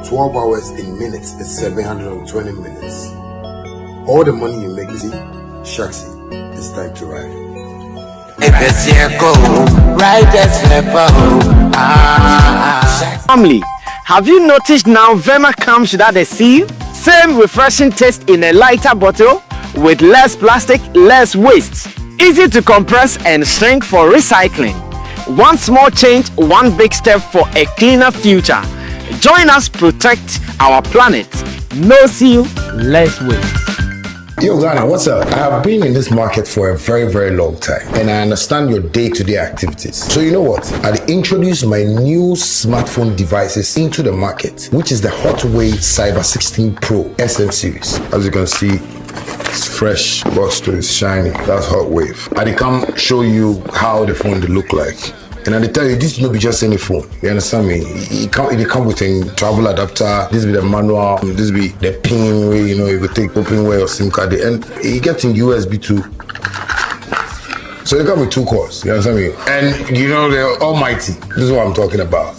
12 hours in minutes is 720 minutes. All the money you make, see, Shaxi, it's time to ride. Family, have you noticed now Verma comes without a seal? Same refreshing taste in a lighter bottle with less plastic, less waste. Easy to compress and shrink for recycling. One small change, one big step for a cleaner future. Join us protect our planet. No seal, less waste. Yo, Ghana, what's up? I have been in this market for a very, very long time, and I understand your day-to-day activities. So you know what? I introduced my new smartphone devices into the market, which is the Hotwave Cyber 16 Pro SM series. As you can see, it's fresh, box to it's shiny. That's Hotwave. I come show you how the phone will look like. And I tell you, this will not be just any phone. You understand me? It come with a travel adapter. This be the manual. This be the pin way. You know, you could take open way or SIM card. And it gets in USB too. So it come with 2 cores. You understand me? And you know, they're almighty. This is what I'm talking about.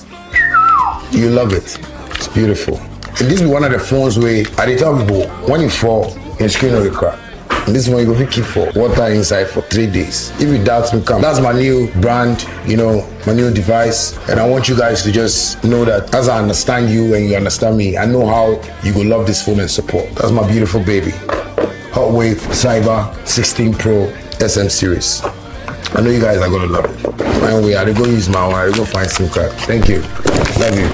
You love it. It's beautiful. And this be one of the phones where I tell people, when you fall, your screen will crack. This one you go keep for water inside for 3 days. If you doubt me, come. That's my new brand, you know, my new device. And I want you guys to just know that as I understand you and you understand me, I know how you go love this phone and support. That's my beautiful baby. Hotwave Cyber 16 Pro SM series. I know you guys are gonna love it. Anyway, I go use my one, I go find SIM card. Thank you. Love you.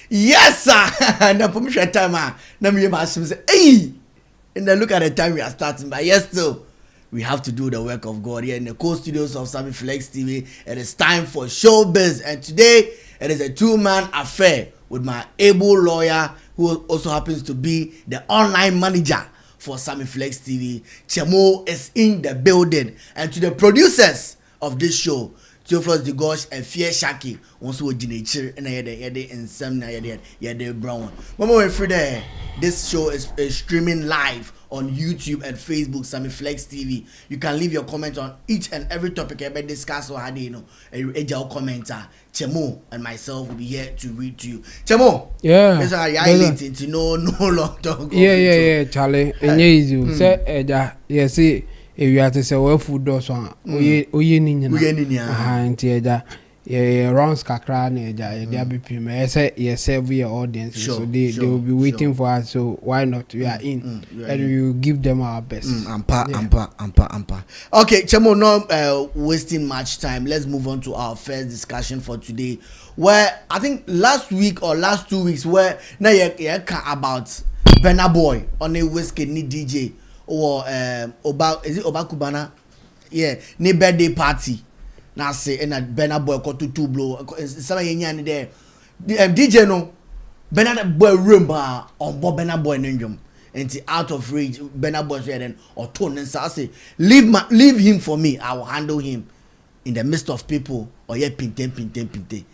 Yes, sir. Na permission time, na me say, hey. And then look at the time we are starting, but yes, still, we have to do the work of God here in the co-studios of Sammy Flex TV. It is time for showbiz, and today it is a 2-man affair with my able lawyer who also happens to be the online manager for Sammy Flex TV. Chemo is in the building, and to the producers of this show, Theophilus the Gosh and Fear Shaki, also with nature and I and some brown. Mama went through there. This show is streaming live on YouTube and Facebook, Sammy Flex TV. You can leave your comment on each and every topic I discuss or had, you know, a commenter. Chemo and myself will be here to read to you. Chemo, yeah, it's a no long talk. Yeah, Charlie, and you say, yes, if you have to say, well, food does on Oye Nina, yeah, rounds kakra they be premier. Yes, serve your audience, so they will be waiting for us. So why not? We are in, and we will give them our best. Ampa. Okay, Chemo, not wasting much time. Let's move on to our first discussion for today. Where I think last week or last 2 weeks, where now you about Burna Boy on a whiskey ni DJ or is it Oba Kubana? Yeah, ni birthday party. Now say and Burna Boy got to 2 blow. Some yenyan there. DJ no Burna Boy room on Bob Burna Boy ninjum. And out of reach, Burna Boy said then or tone and say leave him for me. I will handle him in the midst of people. Or yeah, pinte.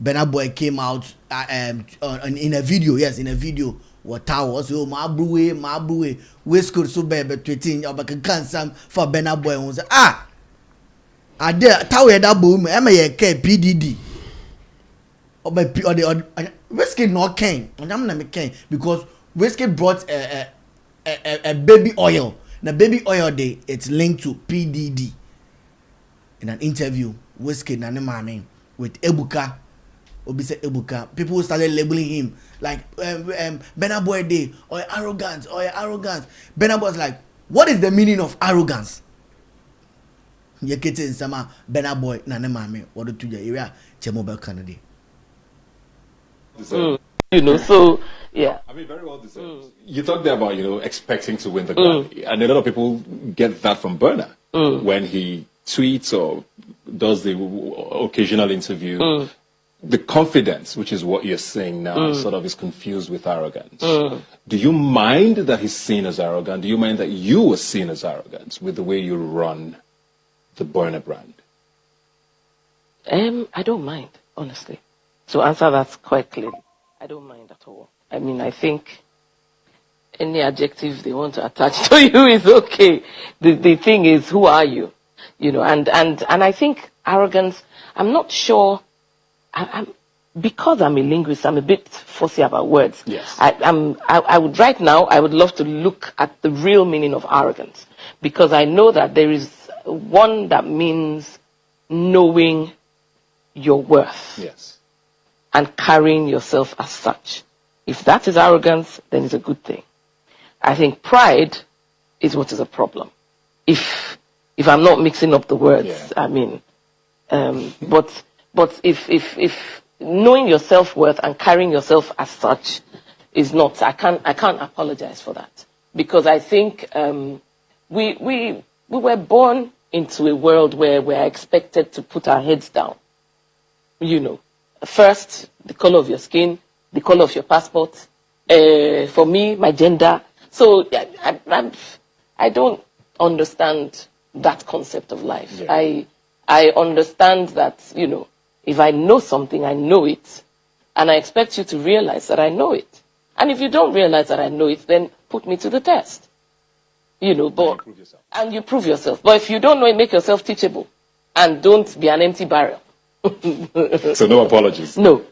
Burna Boy came out in a video. Yes, in a video. What towers? So my brewe. We school so bad, but 13. Or can some for Burna Boy. Was I dare tower that boom. Am I a PDD? Or by or the whiskey not came. And I'm not came because whiskey brought a baby oil. The baby oil day it's linked to PDD. In an interview, whiskey name with Ebuka. Ebuka. People started labeling him like Burna Boy day or arrogance. Burna Boy was like, what is the meaning of arrogance? Yekete sama Burna Boy na ne mame wodo to your area Chemo Canada. You know, so yeah. I mean, very well deserved. You talked there about, you know, expecting to win the Grammy, and a lot of people get that from Burna when he tweets or does the occasional interview. The confidence, which is what you're saying now, sort of is confused with arrogance. Do you mind that he's seen as arrogant? Do you mind that you were seen as arrogant with the way you run the Burna brand? I don't mind, honestly. To answer that quite clearly, I don't mind at all. I mean, I think any adjective they want to attach to you is okay. The thing is, who are you? You know, and I think arrogance, I'm not sure. because I'm a linguist, I'm a bit fussy about words. Yes. I would right now, I would love to look at the real meaning of arrogance, because I know that there is one that means knowing your worth. Yes. And carrying yourself as such. If that is arrogance, then it's a good thing. I think pride is what is a problem. If I'm not mixing up the words, Yeah. I mean, but if knowing your self-worth and carrying yourself as such is not, I can't apologize for that, because I think we were born into a world where we're expected to put our heads down. You know, first the color of your skin, the color of your passport. For me, my gender. So I don't understand that concept of life. Yeah. I understand that, you know, if I know something, I know it. And I expect you to realize that I know it. And if you don't realize that I know it, then put me to the test. You know, but and you prove yourself. But if you don't know it, make yourself teachable. And don't be an empty barrel. So no apologies. No.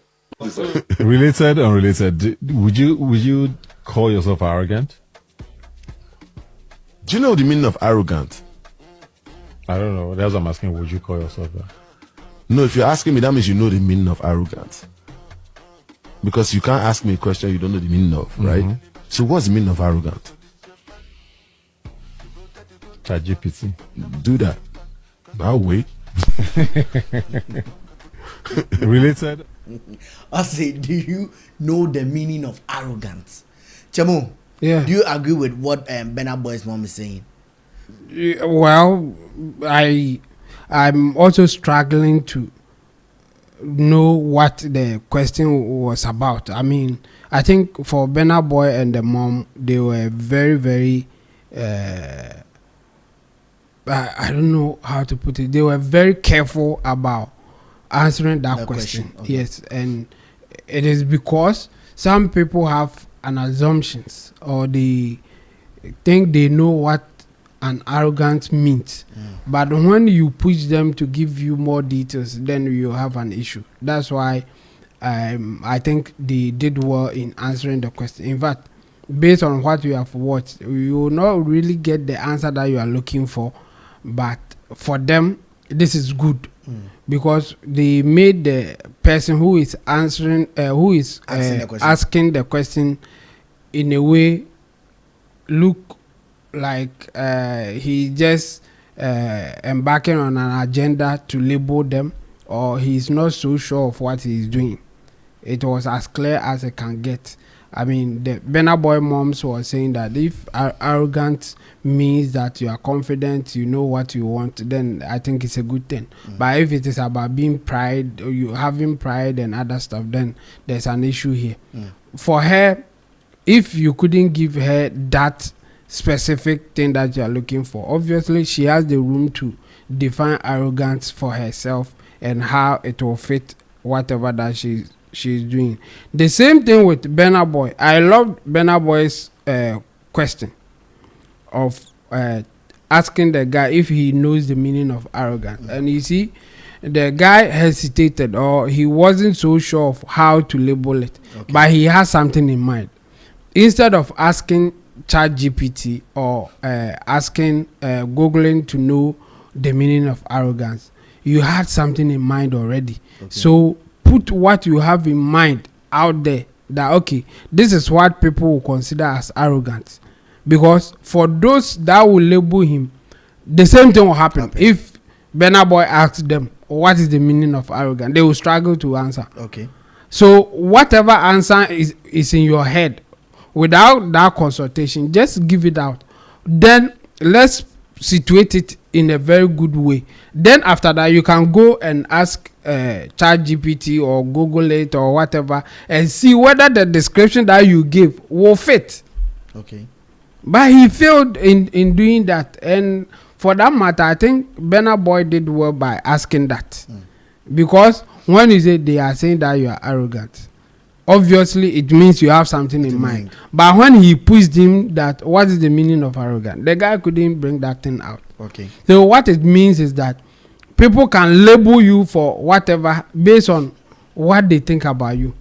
Related, unrelated. Would you call yourself arrogant? Do you know the meaning of arrogant? I don't know. That's what I'm asking. Would you call yourself that? No, if you're asking me, that means you know the meaning of arrogant. Because you can't ask me a question you don't know the meaning of, right? So what's the meaning of arrogant? ChatGPT. Do that. I'll wait. Related. I say, do you know the meaning of arrogance? Chamo, Yeah. do you agree with what Burna Boy's mom is saying? Well, I'm also struggling to know what the question was about. I mean, I think for Burna Boy and the mom, they were very, very I don't know how to put it. They were very careful about answering that question. Okay. Yes, and it is because some people have an assumptions, or they think they know what an arrogance means. But when you push them to give you more details, then you have an issue. That's why I think they did well in answering the question. In fact, based on what you have watched, you will not really get the answer that you are looking for. But for them, this is good because they made the person who is answering, asking the question in a way look like he just embarking on an agenda to label them, or he's not so sure of what he's doing. It was as clear as it can get. I mean, the Burna Boy moms were saying that if arrogant means that you are confident, you know what you want, then I think it's a good thing. But if it is about being pride, or you having pride and other stuff, then there's an issue here. For her, if you couldn't give her that specific thing that you are looking for, obviously she has the room to define arrogance for herself and how it will fit whatever that she's doing. The same thing with Burna Boy. I loved Burna Boy's question of asking the guy if he knows the meaning of arrogance. And you see, the guy hesitated, or he wasn't so sure of how to label it, but he has something in mind. Instead of asking ChatGPT or asking Googling to know the meaning of arrogance, you had something in mind already. So put what you have in mind out there, that okay, this is what people will consider as arrogance. Because for those that will label him, the same thing will happen. If Burna Boy asks them what is the meaning of arrogance, they will struggle to answer. So whatever answer is in your head, without that consultation, just give it out. Then let's situate it in a very good way. Then after that, you can go and ask ChatGPT or Google it or whatever, and see whether the description that you give will fit. But he failed in doing that, and for that matter, I think Burna Boy did well by asking that. Because when you say they are saying that you are arrogant, obviously it means you have something in mind. But when he pushed him that what is the meaning of arrogant, the guy couldn't bring that thing out. So what it means is that people can label you for whatever based on what they think about you.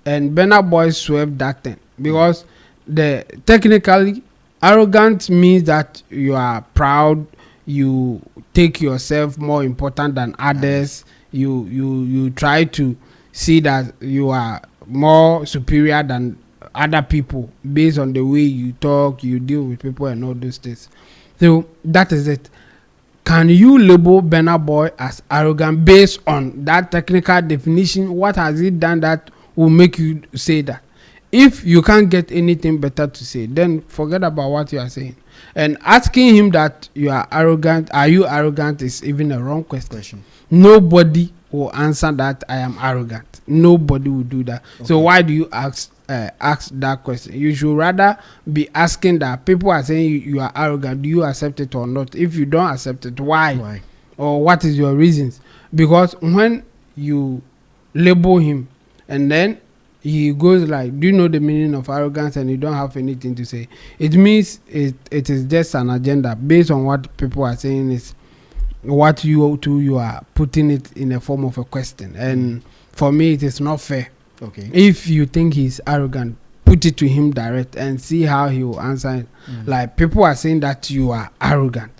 And Burna Boy swerved that thing because the technically arrogant means that you are proud, you take yourself more important than others, you try to see that you are more superior than other people based on the way you talk, you deal with people and all those things. So that is it. Can you label Burna Boy as arrogant based on that technical definition? What has he done that will make you say that? If you can't get anything better to say, then forget about what you are saying. And asking him that you are arrogant, are you arrogant, is even a wrong question. Nobody will answer that I am arrogant. Nobody will do that. Okay. So why do you ask that question? You should rather be asking that people are saying you are arrogant. Do you accept it or not? If you don't accept it, why? Or what is your reasons? Because when you label him and then he goes like, do you know the meaning of arrogance, and you don't have anything to say, it means it is just an agenda based on what people are saying is what you are putting it in a form of a question. And for me, it is not fair. Okay. If you think he's arrogant, put it to him direct and see how he will answer it. Like, people are saying that you are arrogant,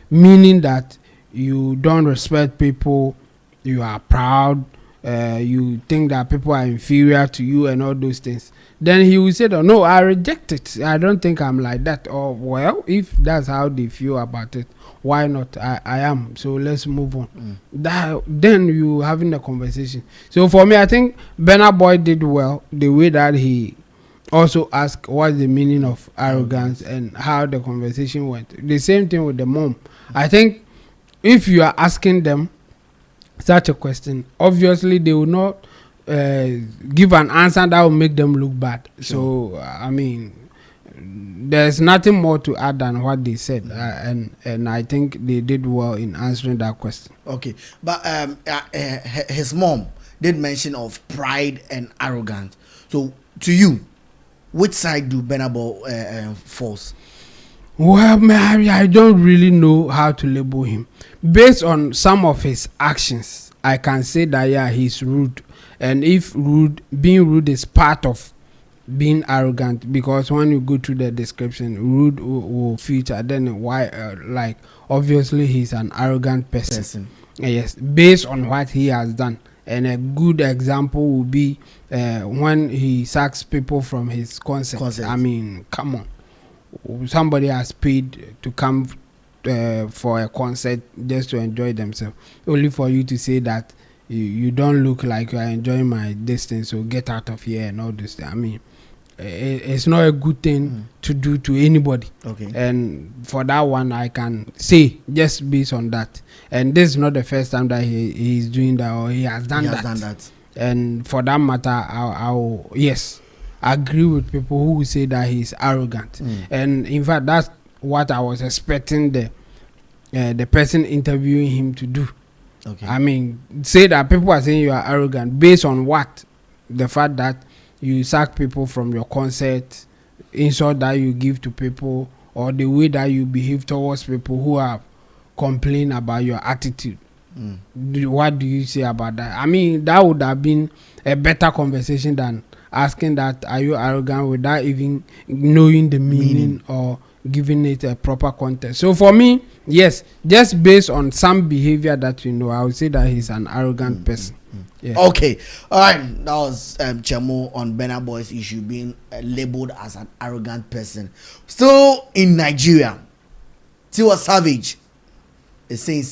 meaning that you don't respect people, you are proud, you think that people are inferior to you and all those things. Then he will say, no, I reject it. I don't think I'm like that. Or, well, if that's how they feel about it, why not? I am. So let's move on. Then you having a conversation. So for me, I think Burna Boy did well the way that he also asked what's the meaning of arrogance and how the conversation went. The same thing with the mom. I think if you are asking them such a question, obviously they will not give an answer that will make them look bad. So I mean, there's nothing more to add than what they said, and I think they did well in answering that question. Okay, but his mom did mention of pride and arrogance. So to you, which side do Burna Boy falls? Well, Mary, I don't really know how to label him. Based on some of his actions, I can say that, yeah, he's rude. And if being rude is part of being arrogant, because when you go through the description, rude will feature, then why, like, obviously he's an arrogant person. Yes, based on what he has done. And a good example would be when he sacks people from his concert. I mean, come on. Somebody has paid to come for a concert just to enjoy themselves, only for you to say that you don't look like you are enjoying my distance, so get out of here and all this. I mean, it's not a good thing to do to anybody. Okay. And for that one, I can say just based on that. And this is not the first time that he is doing that, or he has done that. And for that matter, I'll yes, agree with people who will say that he's arrogant. And in fact, that's what I was expecting the person interviewing him to do. Okay. I mean, say that people are saying you are arrogant based on what? The fact that you sack people from your concert, insult that you give to people, or the way that you behave towards people who have complained about your attitude. What do you say about that? I mean, that would have been a better conversation than asking that are you arrogant without even knowing the meaning or giving it a proper context. So for me, yes, just based on some behavior that you know, I would say that he's an arrogant person. Yeah. Okay, all right, that was Chemo on Burna Boy's issue being labeled as an arrogant person. Still in Nigeria, Tiwa Savage is saying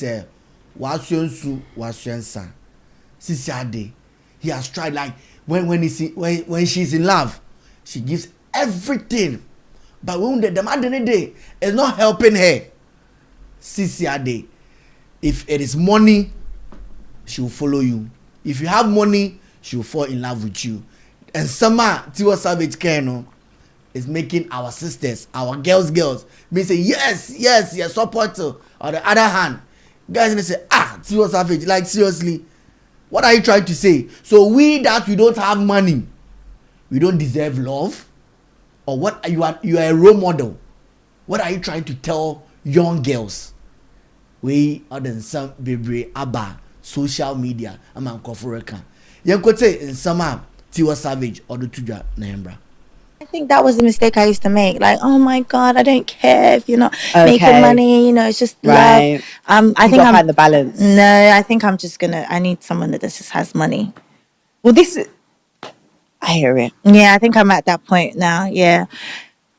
he has tried, like when she's in love, she gives everything, but when the demand in the day is not helping her. If it is money, she will follow you. If you have money, she will fall in love with you. And somehow Tiwa Savage Keno is making our sisters, our girls, me say yes, support her. On the other hand, guys they say, Tiwa Savage, like seriously, what are you trying to say? So we don't have money, we don't deserve love? Or what? You are a role model. What are you trying to tell young girls? We are the some baby about social media. I'm a Koforeka. You could say in summer, Tiwa Savage or the Tuja Nambra. I think that was the mistake I used to make. Like, oh my God, I don't care if you're not making money. You know, it's just love. I think I'm find the balance. No, I think I'm just I need someone that just has money. Well, I hear it. Yeah, I think I'm at that point now. Yeah.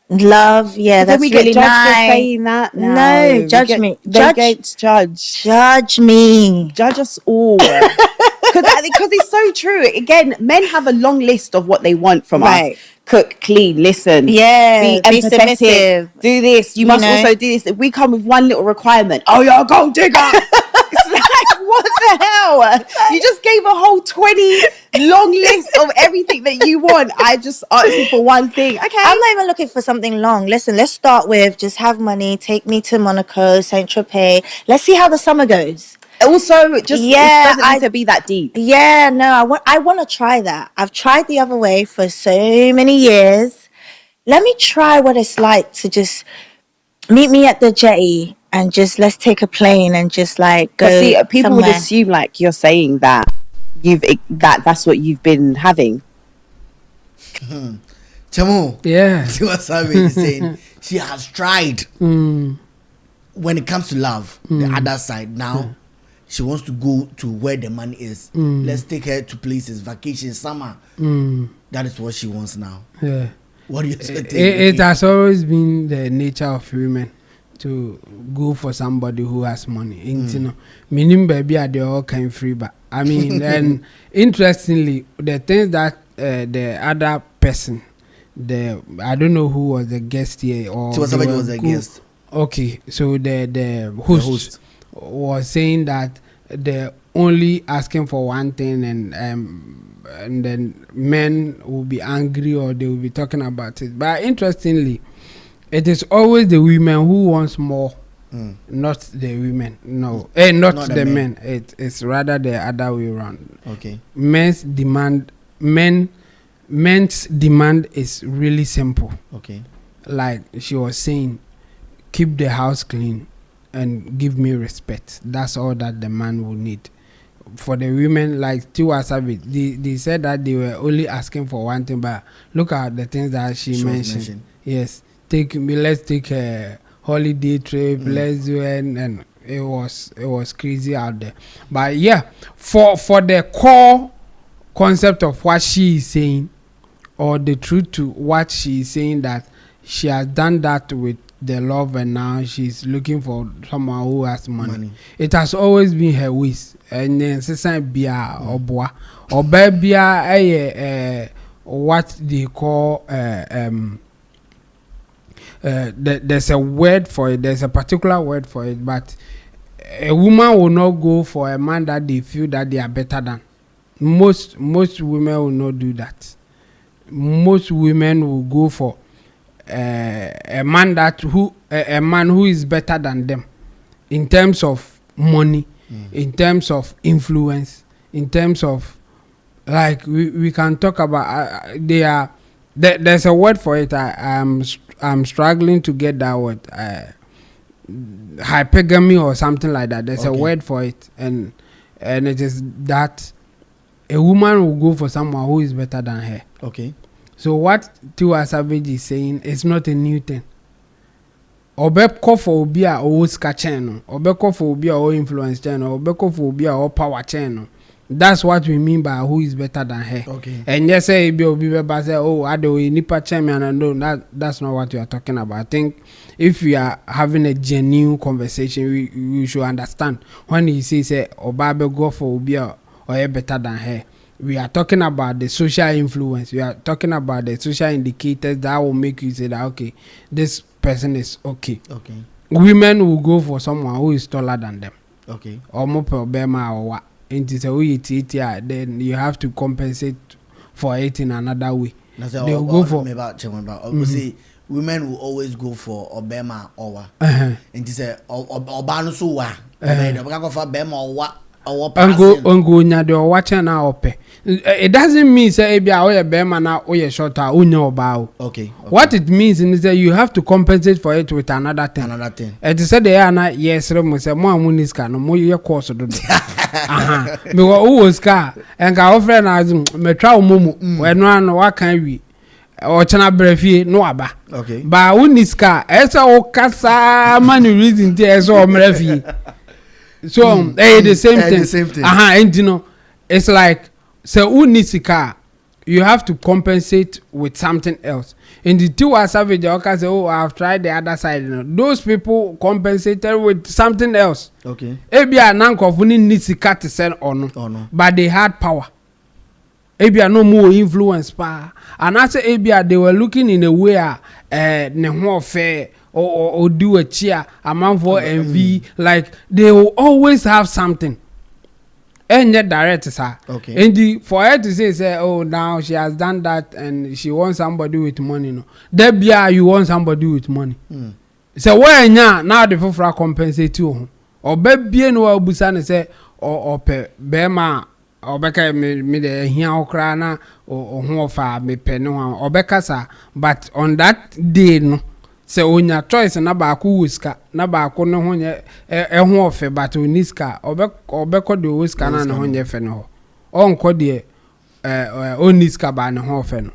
Love, yeah, that's we really get judged nice. for saying that? No, judge me. Judge Me. Judge us all. Because it's so true. Again, men have a long list of what they want from us. Cook, clean, listen. Yeah, be be empathetic. submissive. Do this. You must also do this. If we come with one little requirement, oh, you're a gold digger. It's like, what the hell? You just gave a whole 20 long list of everything that you want. I just asked you for one thing. Okay. I'm not even looking for something long. Listen, let's start with just have money, take me to Monaco, Saint Tropez. Let's see how the summer goes. Also, just it doesn't need to be that deep. Yeah, no, I want to try that. I've tried the other way for so many years. Let me try what it's like to just meet me at the jetty and just let's take a plane and just like go. See, people somewhere. would assume like you're saying that that's what you've been having. Chamo, Yeah. Tiwa Savage is saying she has tried. When it comes to love, the other side now. She wants to go to where the money is. Let's take her to places, vacation, summer. That is what she wants now. Yeah. What do you expect? It has always been the nature of women to go for somebody who has money. You know, meaning baby are they all kind free, but I mean, and interestingly, the things that the other person, I don't know who was the guest here or Tiwa Savage was the guest. Okay, so the host was saying that they're only asking for one thing and then men will be angry or they will be talking about it. But interestingly, it is always the women who wants more, not the women. No, not the men. It's rather the other way around. Okay. Men's demand is really simple. Okay. Like she was saying, keep the house clean and give me respect. That's all that the man will need. For the women, like Tiwa Savage, they said that they were only asking for one thing, but look at the things that she mentioned. Yes, let's take a holiday trip, let's do it, and it was crazy out there. But yeah, for the core concept of what she is saying, or the truth to what she is saying, that she has done that with the love and now she's looking for someone who has money. It has always been her wish. And then sisan bia oboa oba bia what they call there's a word for it, there's a particular word for it, but a woman will not go for a man that they feel that they are better than. Most women will not do that. Most women will go for a man who is better than them in terms of money, in terms of influence, in terms of like we can talk about there's a word for it. I'm struggling to get that word, hypergamy or something like that. There's a word for it, and it is that a woman will go for someone who is better than her. Okay. So what Tiwa Savage is saying is not a new thing. Obeko for obia o ska channel, obeko for obia o influence channel, obeko for obia o power channel. That's what we mean by who is better than her. Okay. And yes, say obi say, oh, I do nipa chairman, and no, that's not what you are talking about. I think if we are having a genuine conversation, we should understand when he says obabe go for obia or better than her. We are talking about the social influence. We are talking about the social indicators that will make you say that, okay, this person is okay. Okay. Women will go for someone who is taller than them. Okay. Or more problema or what. Then you have to compensate for it in another way. They will go for. See, women will always go for Obama or what. And they say Obama so what. Go for Obama or what. It doesn't mean say okay. What it means is that you have to compensate for it with another thing. It said they are not yes, say more Because who was car and car friend as me try mumu when one what can we or chana brefi no aba. Okay. But who needs car? Esa o kasa money reason te esa o brefi. So the same thing. The same thing. And you know, it's like so who needs a car? You have to compensate with something else. In the Tiwa Savage, you can say, "Oh, I've tried the other side." You know, those people compensated with something else. Okay. Ebia nankofuni needs a car to sell on, but they had power. Ebia no more influence power, and after Ebia they were looking in a way ne ho fair or do a cheer amount for envy. Like they will always have something. And yet direct sir. Okay. And for her to say, oh, now she has done that and she wants somebody with money. No, there you want somebody with money. So where now the people compensate you. Or baby no busan say or pe bema or beka me the here okrana or who fa me peno or beka sa. But on that day no. Se onya choice na ba ku wiska na ba ko no ho nye ho ofe but oniska obeko de wiska na ho nye fe no onko de oniska ba na ho ofe no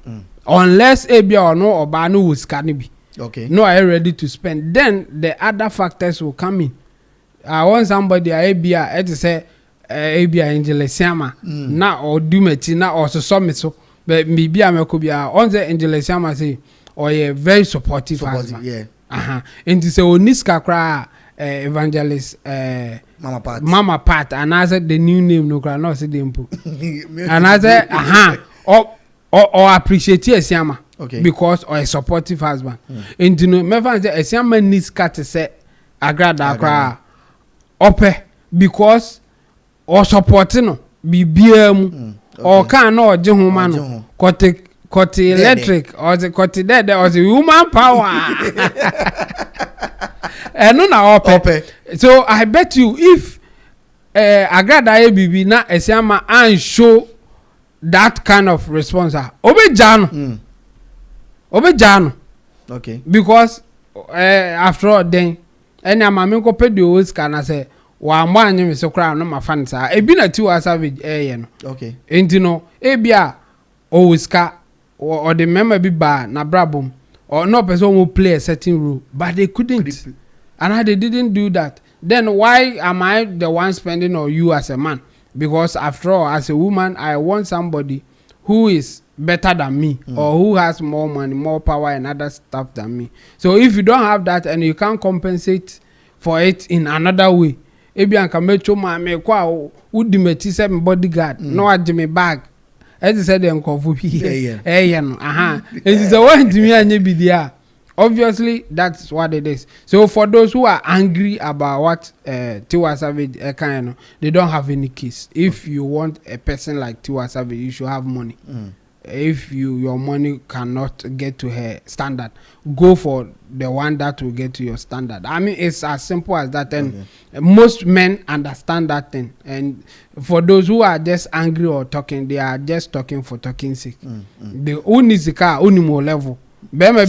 unless ebia ono oba no wiska ne bi. Okay. No, are ready to spend, then the other factors will come in. I want somebody ebia et say ebia angel siama na or do meti na or so me so but me bia me ko bia on the angel siama say or a very supportive husband. Yeah. And it's a oniska kra evangelist Mama Pat and I said the new name no kra no say dem po. And I said or appreciate Esiama. Okay. Because or a supportive husband. And you know me fan say Esiama niska to say agrada kra ope because or supporting no BBM or can no je ho ma no Cut electric or the cut dead or the human power. And no na ope. So I bet you if Agrada ABB na Esiama and show that kind of response, Obejano. Okay. Because after all then any amami ko pedi o ska na say wa mo anyi me so kra no ma fan sa e bi na Tiwa Savage no. Okay. Enti no e bia o ska or the member be bar na brabum or no person will play a certain role, but they couldn't. And they didn't do that. Then why am I the one spending or you as a man? Because after all, as a woman, I want somebody who is better than me or who has more money, more power and other stuff than me. So if you don't have that and you can't compensate for it in another way, maybe I can make sure me kwa udimeti se bodyguard, no ajime bag. As I said, no. It is a one to me and you obviously that's what it is. So for those who are angry about what Tiwa Savage they don't have any case. If you want a person like Tiwa Savage, you should have money. If your money cannot get to her standard, go for the one that will get to your standard. I mean, it's as simple as that. And most men understand that thing. And for those who are just angry or talking, they are just talking for talking sake. The only car, only more level. Level.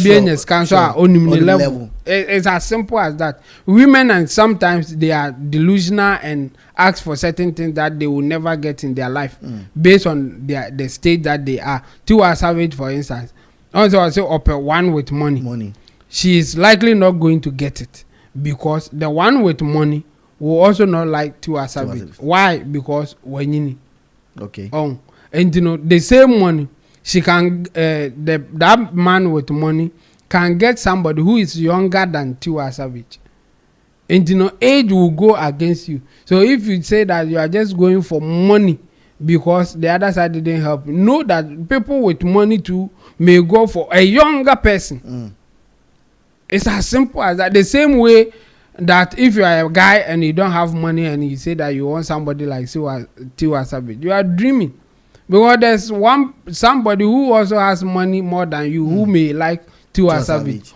It's as simple as that. Women and sometimes they are delusional and ask for certain things that they will never get in their life based on the state that they are. Tiwa Savage, for instance, also I say one with money. She is likely not going to get it because the one with money will also not like Tiwa Savage. Why? Because when okay. And you know the same money. She can that man with money can get somebody who is younger than Tiwa Savage. And you know age will go against you. So if you say that you are just going for money because the other side didn't help, know that people with money too may go for a younger person. It's as simple as that. The same way that if you are a guy and you don't have money and you say that you want somebody like Tiwa Savage, you are dreaming. Because there's somebody who also has money more than you who may like Tiwa Savage.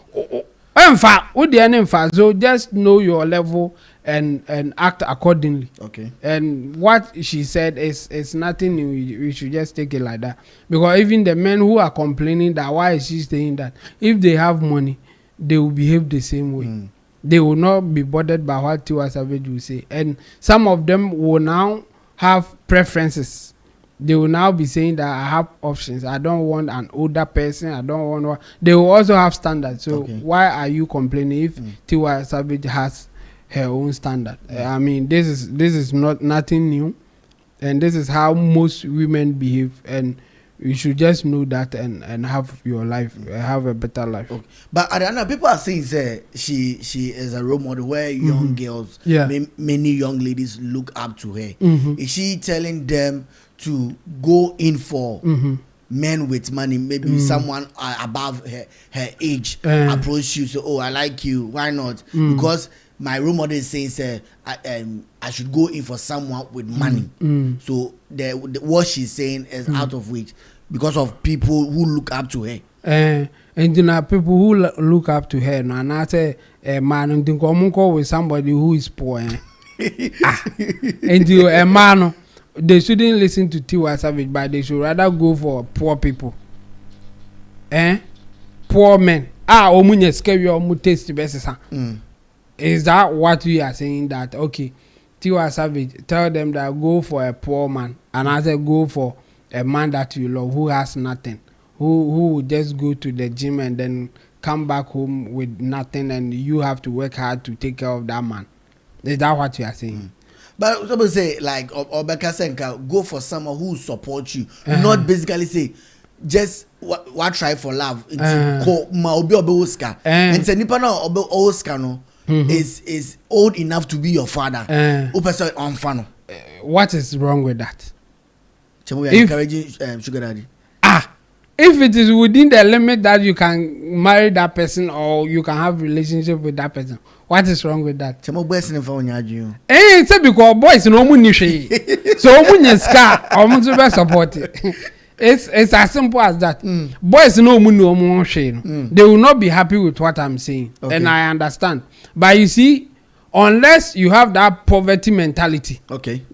In fact, so just know your level and act accordingly. Okay. And what she said is nothing new. We should just take it like that. Because even the men who are complaining that why is she saying that, if they have money, they will behave the same way. They will not be bothered by what Tiwa Savage will say. And some of them will now have preferences. They will now be saying that I have options. I don't want an older person. I don't want. They will also have standards. So why are you complaining if Tiwa Savage has her own standard? I mean, this is not nothing new, and this is how most women behave. And you should just know that and have your life, have a better life. Okay. But Ariana, people are saying she is a role model where young girls, many young ladies look up to her. Is she telling them to go in for men with money? Maybe someone above her age approach you, so I like you, why not? Because my role model is saying I should go in for someone with money. So what she's saying is out of reach because of people who look up to her. And you know, people who look up to her, and I say, man, I'm going with somebody who is poor. And you, a man, they shouldn't listen to Tiwa Savage, but they should rather go for poor people. Poor men. Omunye scary omu taste best. Is that what we are saying? That okay, Tiwa Savage, tell them that go for a poor man, and I say go for a man that you love who has nothing, who will just go to the gym and then come back home with nothing, and you have to work hard to take care of that man. Is that what you are saying? But somebody say like Obeka Senka, go for someone who supports you, not basically say just what try for love. It's Oscar and say nipa na Oscar no is old enough to be your father. What is wrong with that? We are encouraging sugar daddy. If it is within the limit that you can marry that person or you can have relationship with that person, what is wrong with that? It's because boys no money so money scar or support it. It's as simple as that. Boys no money they will not be happy with what I'm saying, and I understand. But you see, unless you have that poverty mentality,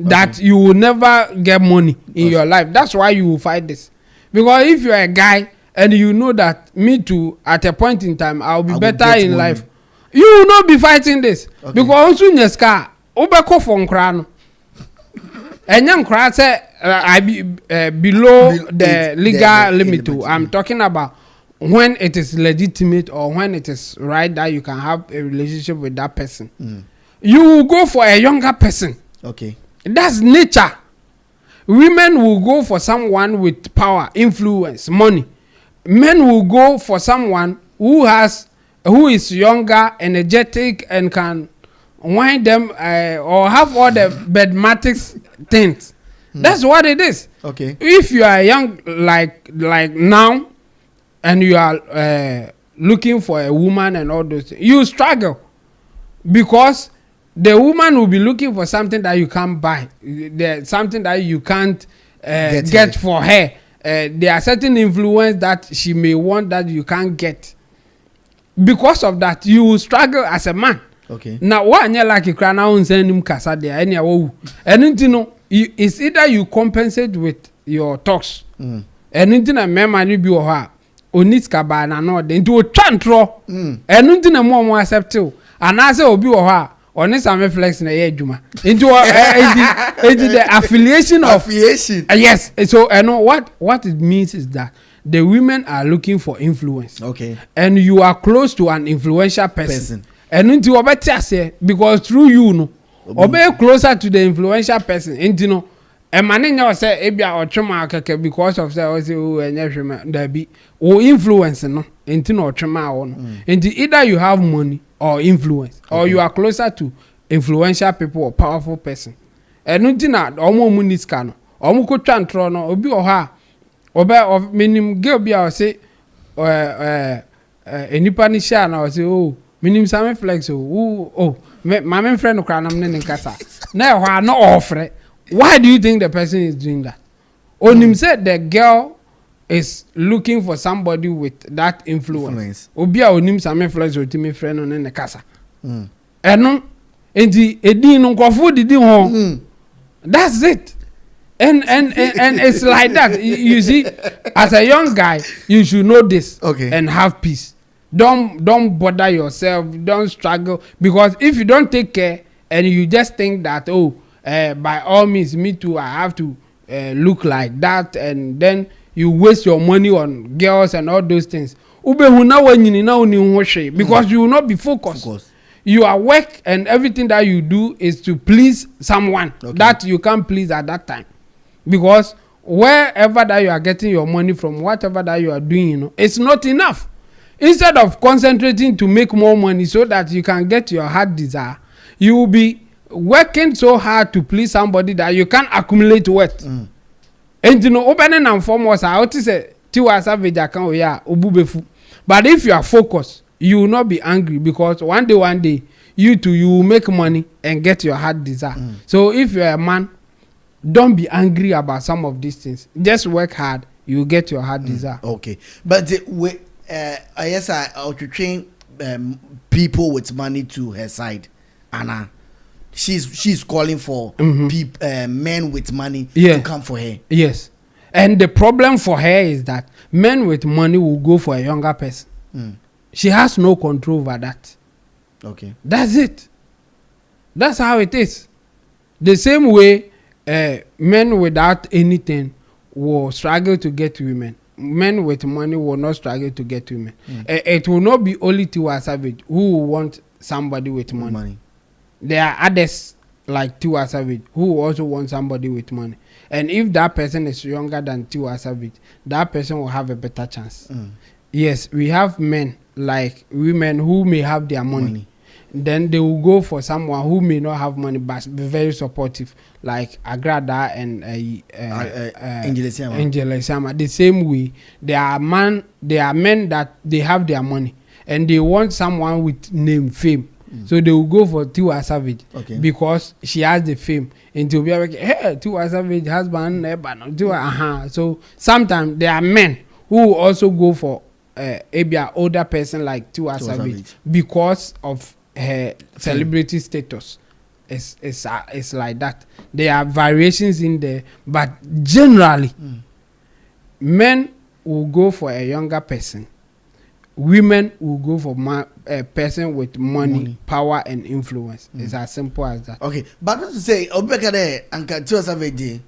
that you will never get money in your life, that's why you will fight this. Because if you're a guy and you know that me too, at a point in time, I'll be better in life, you will not be fighting this. Because also in your scar, obeko from crown. And young crowd say I be below the legal limit. I'm talking about when it is legitimate or when it is right that you can have a relationship with that person. You will go for a younger person. That's nature. Women will go for someone with power, influence, money. Men will go for someone who is younger, energetic, and can wind them or have all the bedmatics things. That's what it is. If you are young like now, and you are looking for a woman and all those things, you struggle because the woman will be looking for something that you can't buy, something that you can't get for her. There are certain influence that she may want that you can't get. Because of that, you will struggle as a man. Now, what you like you can now send him casa there anyway. And you know, it's either you compensate with your talks, and anything a man you be or her, or needs cabana no, then to a chantro, and anything a more acceptable, and as a obi or her. Honest, I'm flexing a juma into the affiliation of yes. So I know what it means is that the women are looking for influence. And you are close to an influential person. And into better say because through you know, obey closer to the influential person. And you know, a man in your say ebia or chuma because of say there be or influence no into no chuma on. Into either you have money or influence, or you are closer to influential people or powerful person. And nothing that omo munis cano, omo ko chantro no obi or her, obe of minim girl be or say any panisha na or say oh minim Sammy flex oh my friend no cranam nen kasa. Na wha no offer. Why do you think the person is doing that? Onim said the girl is looking for somebody with that influence. Obia onim Sammy flex or Timmy friend on the casa. Eno enti edi no nkofo didi ho. That's it. And it's like that. You see, as a young guy, you should know this and have peace. Don't bother yourself. Don't struggle, because if you don't take care and you just think that by all means, me too, I have to look like that, and then you waste your money on girls and all those things. Because you will not be focused. Your work and everything that you do is to please someone that you can't please at that time. Because wherever that you are getting your money from, whatever that you are doing, you know, it's not enough. Instead of concentrating to make more money so that you can get your heart desire, you will be working so hard to please somebody that you can't accumulate wealth. And you know, opening and foremost, I would say, Tiwa Savage account, yeah, obubefu. But if you are focused, you will not be angry, because one day, you will make money and get your heart desire. So if you are a man, don't be angry about some of these things. Just work hard, you will get your heart desire. Okay, but I guess I to train people with money to her side, Anna. She's calling for men with money to come for her. Yes, and the problem for her is that men with money will go for a younger person. She has no control over that. Okay, that's it. That's how it is. The same way men without anything will struggle to get women. Men with money will not struggle to get women. It will not be only Tiwa Savage who will want somebody with money. There are others like Tiwa Savage who also want somebody with money. And if that person is younger than Tiwa Savage, that person will have a better chance. Yes, we have men like women who may have their money. Then they will go for someone who may not have money but be very supportive, like Agrada and Angela Sama. The same way, there are men that they have their money and they want someone with name, fame. So they will go for Tiwa Savage because she has the fame. And to be like, hey, Tiwa Savage husband, So sometimes there are men who will also go for maybe an older person like Tiwa Savage because of her celebrity status. It's like that. There are variations in there, but generally, men will go for a younger person. Women will go for a person with money, power, and influence. It's as simple as that. Okay, but to say, Obekade and Tiwa Savage,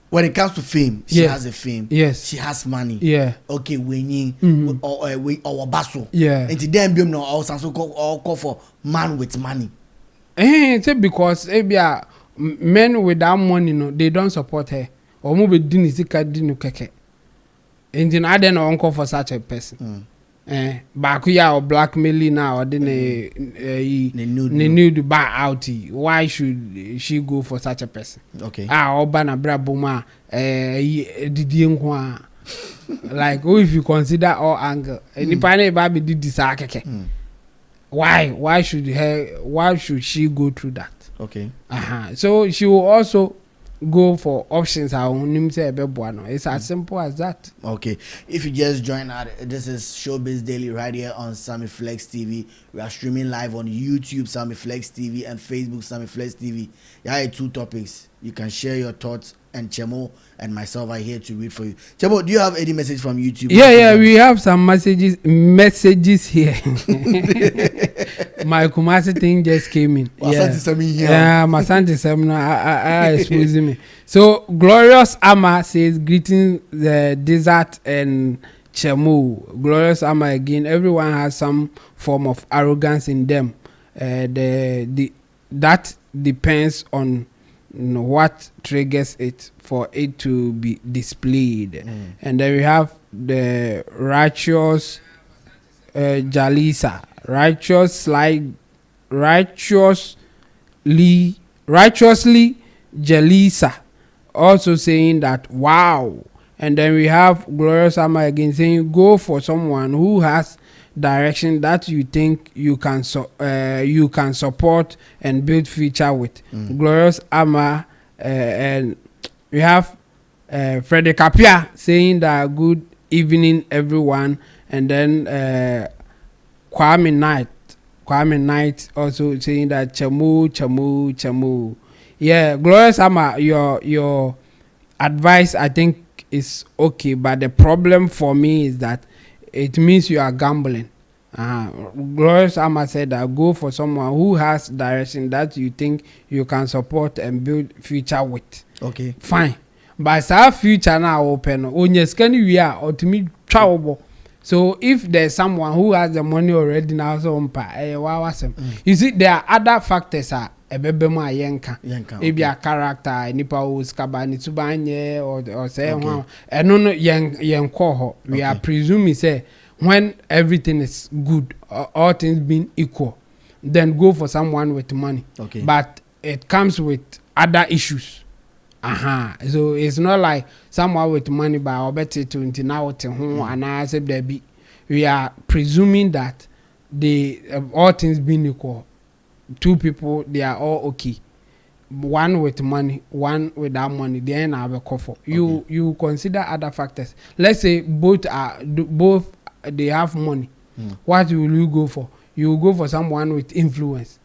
when it comes to fame, she has a fame. Yes, she has money. Yeah. Okay, we or basso. Yeah. And then be no also call for man with money. Because men without money, no, they don't support her. Or maybe dinisika dinu keke. And then I don't uncle for such a person. Bakuya or blackmailing now or then nude buy out. Why should she go for such a person? Okay. Obana brabuma like if you consider all angle and if I baby did this why should she go through that? Okay. So she will also go for options. It's as simple as that. Okay. If you just joined out, this is Showbiz Daily right here on Sammy Flex TV. We are streaming live on YouTube, Sammy Flex TV, and Facebook, Sammy Flex TV. There are 2 topics. You can share your thoughts, and Chemo and myself are here to read for you. Chemo, do you have any message from YouTube? Yeah, we have some messages here. My Kumasi thing just came in. Yeah, my Santi Samina I exposing me. So Glorious Ama says greetings the desert and Chemo. Glorious Ama again. Everyone has some form of arrogance in them. That depends on what triggers it for it to be displayed. And then we have the righteous Jalisa, righteously Jalisa, also saying that wow. And then we have Glorious Ama again saying go for someone who has direction that you think you can support and build future with. Glorious Ama, and we have Freddy Kapia saying that good evening everyone, and then Kwame Knight also saying that chamu. Yeah, Glorious Ama, your advice I think is okay, but the problem for me is that it means you are gambling. Glorious Amma said that go for someone who has direction that you think you can support and build future with. Okay. Fine. But our future now open. Onye skani we are or to me travel. So if there's someone who has the money already now, so you see there are other factors ebebema yenka maybe a character nipa who skaba ni tubanye or say no yenko we are presuming say when everything is good, all things being equal, then go for someone with money. Okay. But it comes with other issues. So it's not like someone with money by obeti to now and I said there be. We are presuming that the all things being equal, two people they are all okay. One with money, one without money. Then I have a coffee. You consider other factors. Let's say both they have money. What will you go for? You will go for someone with influence.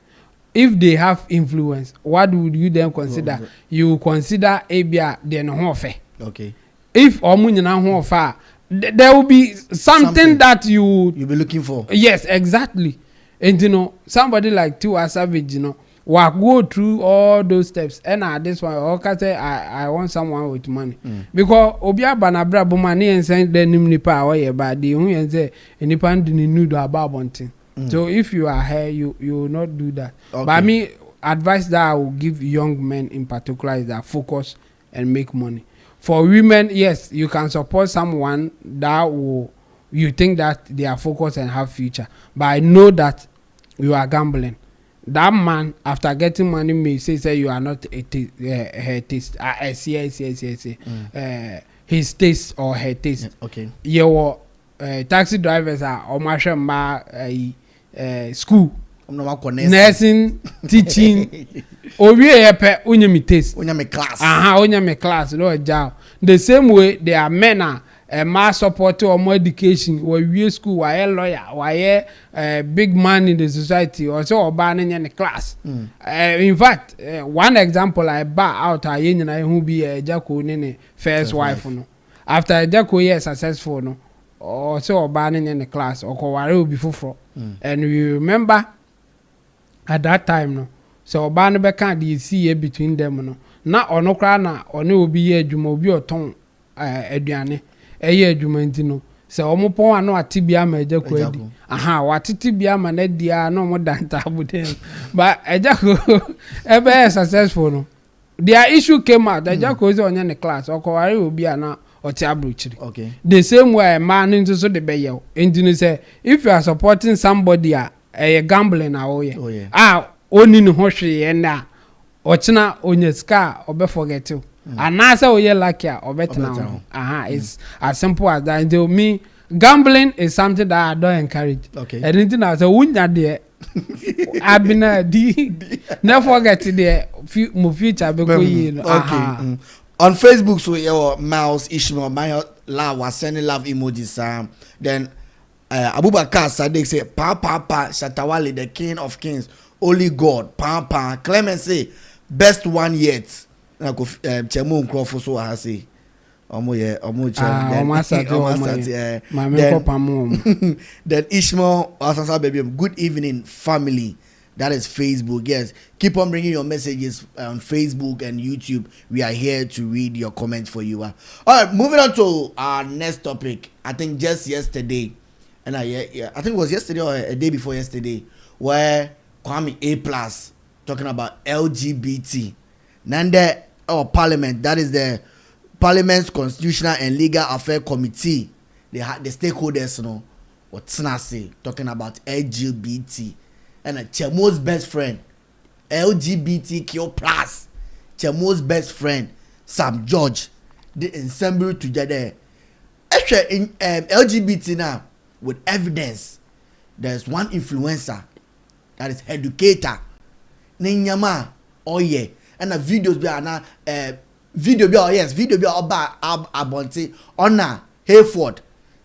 If they have influence, what would you then consider? You will consider ABA then hofe. Okay. If omunyana hofa, there will be something that you'll be looking for. Yes, exactly. And you know, somebody like Tiwa Savage, you know, will go through all those steps. And this one, okay, say I want someone with money. Because Obia Banabra Bomani and saying the nipa away, but the only and say nipa didn't know about bunting. So if you are here, you will not do that. Okay. But me advice that I will give young men in particular is that focus and make money. For women, yes, you can support someone that will you think that they are focused and have future. But I know that you are gambling. That man, after getting money, may say you are not her taste. His taste or her taste. Okay. Your taxi drivers are school, nursing, teaching. Obi epe unyami taste. Unyami class. Unyami class. No job. The same way there are men mass support or more education. We school, why lawyer, why big man in the society, or so banning in the class. In fact, one example I buy out a yen who be a Jacko nene first wife. No. After a Jacko year successful, no, or so banning in the class, or Kowari before. And we remember at that time, no. So Obana can't see between them, no. Na ono krana ono obi ye adwuma obi oton aduane eye adwuma ntino se omo pon ano atibia ma ejako adi watitibia ma na dia no mo danta abuden but ejako ebe successful no their issue came out ejako is on the class okoware obi ana oti abrochiri. Okay. The same way man into so the beyo ntino say if you are supporting somebody a gambling na oye oni no hwehwe na ochina onyeska obe forget you anasa oye lucky obetna it's as simple as that. To me gambling is something that I don't encourage. Okay. Anything I say unya there abina di never forget there future because you know. Okay. On Facebook so your Miles Ishmael my love was sending love emojis then Abubakar Sadiq say pa Shatta Wale the king of kings only God pa Clement say best one yet na go chemo nkrofo so ha say omo then Ishmael Asasa baby good evening family. That is Facebook. Yes, keep on bringing your messages on Facebook and YouTube. We are here to read your comments for you. All right, moving on to our next topic. I think just yesterday, and I think it was yesterday or a day before yesterday, where Kwame A+ talking about LGBT. Nande or Parliament, that is the Parliament's Constitutional and Legal Affairs Committee. They had the stakeholders, you know, what say talking about LGBT. And Chemo's best friend, LGBTQ+, Chemo's best friend, Sam George, they assembled together. Actually, in LGBT now, with evidence, there's one influencer, that is Headucator, Ninyama, Oye, and the videos be now, video be about Abonte, Honor, Hayford,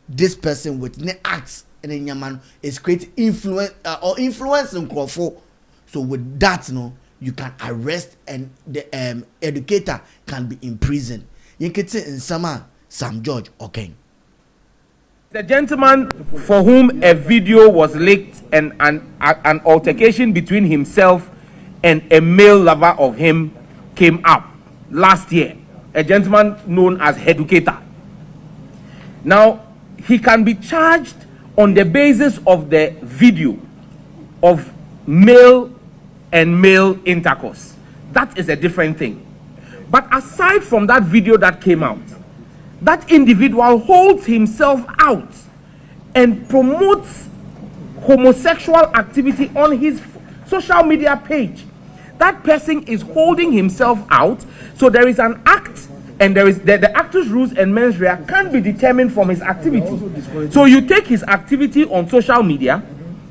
this person with ne acts. And then Yaman is creating influence or influencing Crawford. So with that, you can arrest and the educator can be imprisoned. You can say in Sama Sam George, okay. The gentleman for whom a video was leaked and an altercation between himself and a male lover of him came up last year. A gentleman known as Headucator. Now, he can be charged on the basis of the video of male and male intercourse. That is a different thing. But aside from that video that came out, that individual holds himself out and promotes homosexual activity on his social media page. That person is holding himself out, so there is an act, and there is the actor's rules and mens rea can be determined from his activity. So you take his activity on social media,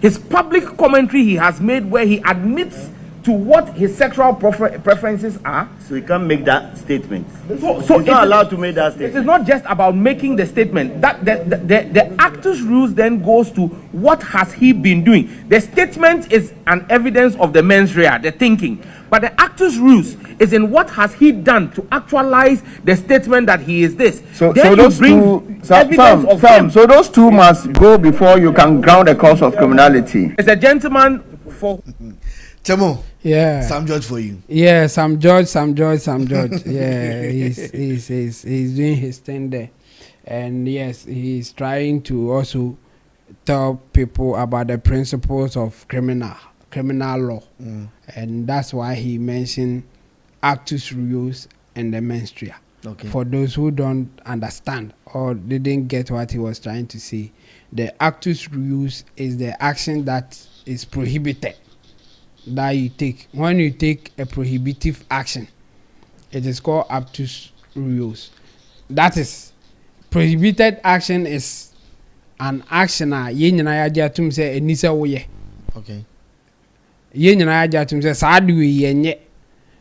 his public commentary he has made where he admits to what his sexual preferences are. So he can't make that statement. So he's not allowed to make that statement. It is not just about making the statement. That the actor's rules then goes to what has he been doing. The statement is an evidence of the mens rea, the thinking. But the actor's rules is in what has he done to actualize the statement that he is this. So then those two, so those two must go before you can ground a cause of criminality. It's a gentleman for. Chemo. Yeah. Sam George for you. Yeah, Sam George. Yeah, he's doing his thing there. And yes, he's trying to also tell people about the principles of criminal law. And that's why he mentioned actus reus and the mens rea. Okay. For those who don't understand or didn't get what he was trying to say, the actus reus is the action that is prohibited that you take. When you take a prohibitive action, it is called actus reus. That is, prohibited action is an action ye nyina ya jatum say enisa wo ye. Okay. Ye nyina ya jatum say saadu ye nye.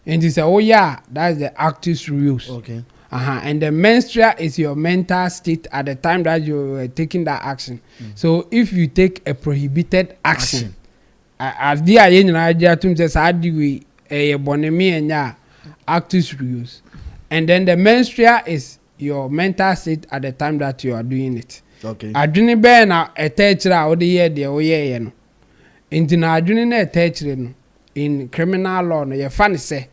And you say oh yeah, that's the actus reus. Okay. And the mens rea is your mental state at the time that you were taking that action. So if you take a prohibited action. As the aye nyina jatum say saadu we bonemi enya actus reus. And then the mens rea is your mental state at the time that you are doing it. Okay. Adwene be na etechira ode ye de oye no. Enti na adwene na etechire no in criminal law no ye fa ne se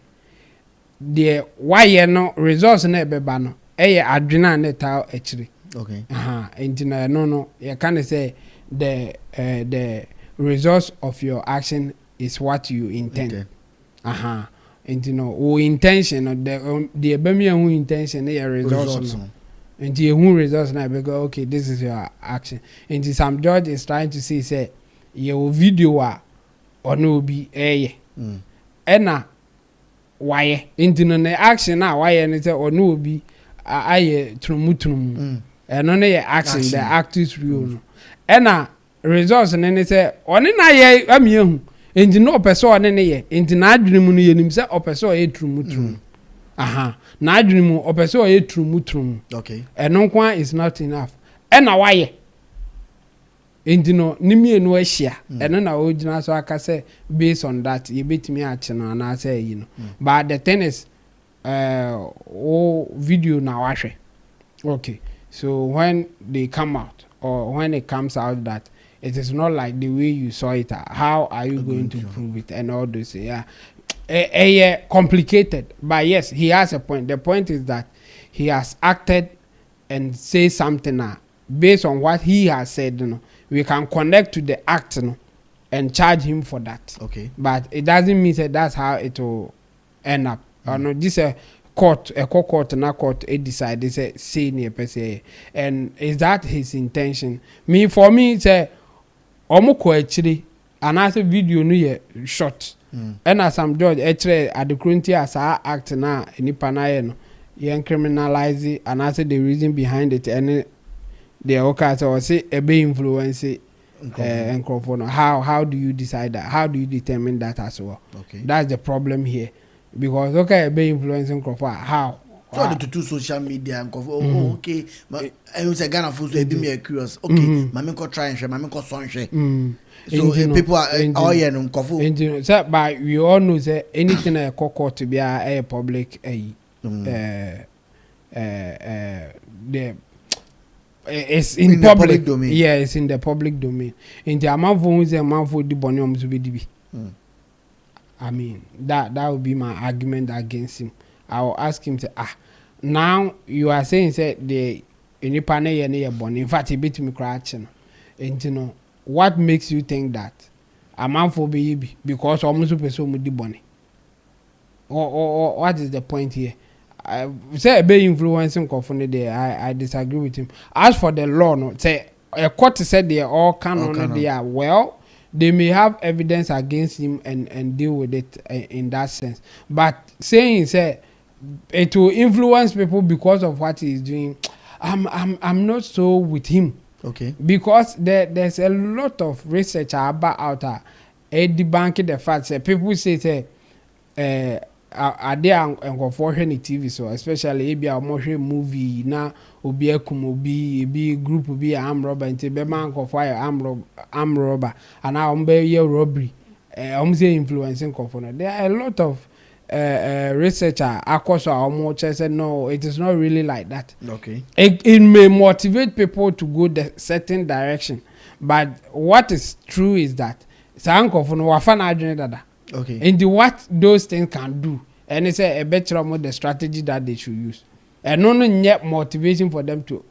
de waye no resource na ebeba no eye adwene na ta echire. Okay. Enti na no ye can say the result of your action is what you intend. Okay. And you know, o intention or the ebemi who intention your results. And you who results now because okay, this is your action. And some judge is trying to say your video or no be na why into no action now why and or no be aye trumutrum and no action the actus real na results and then say on na ye am enti no person ne ye enti na adwene mu no ye nim se opeso e trumutrum na adwene mu opeso e trumutrum. Okay. Eno kwa is not enough na waye enti no nimie no ahia eno na ogina so aka say based on that ye betimi a che no na say you know. But the thing is video na wahwe. Okay, so when they come out or when it comes out that it is not like the way you saw it. How are you going to prove it? And all this, yeah. Complicated. But yes, he has a point. The point is that he has acted and say something based on what he has said. You know, we can connect to the act, you know, and charge him for that. Okay. But it doesn't mean that that's how it will end up. No, this court, a court, it decide. They say near per se, and is that his intention? For me, it's Omoko actually, and as a video no ye short. And as some judge actually at the current as I act now in Ipana yen criminalize it and as the reason behind it and the okay or say a be influence and how do you decide that? How do you determine that as well? Okay. That's the problem here. Because okay, be influencing how? So the two social media and okay, I was a Ghana fool so be me curious. Okay, mami ko try and share, mami ko son share. So people are no kofu. So but we all know say anything a court to be a public the it's in the public domain. Yeah, it's in the public domain. In the amount for the bonium to be. I mean, that would be my argument against him. I will ask him to now you are saying the in in fact he beat me crouching. And you know what makes you think that a man for baby because almost person with the bonnet? Or what is the point here? I say a bit influencing confident there. I disagree with him. As for the law, no say a court said they are all canon they are well. They may have evidence against him and deal with it in that sense. But saying say it will influence people because of what he's doing, I'm not so with him. Okay. Because there's a lot of research about out debunking the fact that people say are there and for any TV so especially if you are watching movie now obi ekumobi be group be arm robber and be man go fire arm robber and now be robbery say influencing confirm. There are a lot of researcher across our more said no, it is not really like that. Okay. It may motivate people to go the certain direction, but what is true is that okay. And what those things can do, and it's a better more the strategy that they should use, and not yet motivation for them to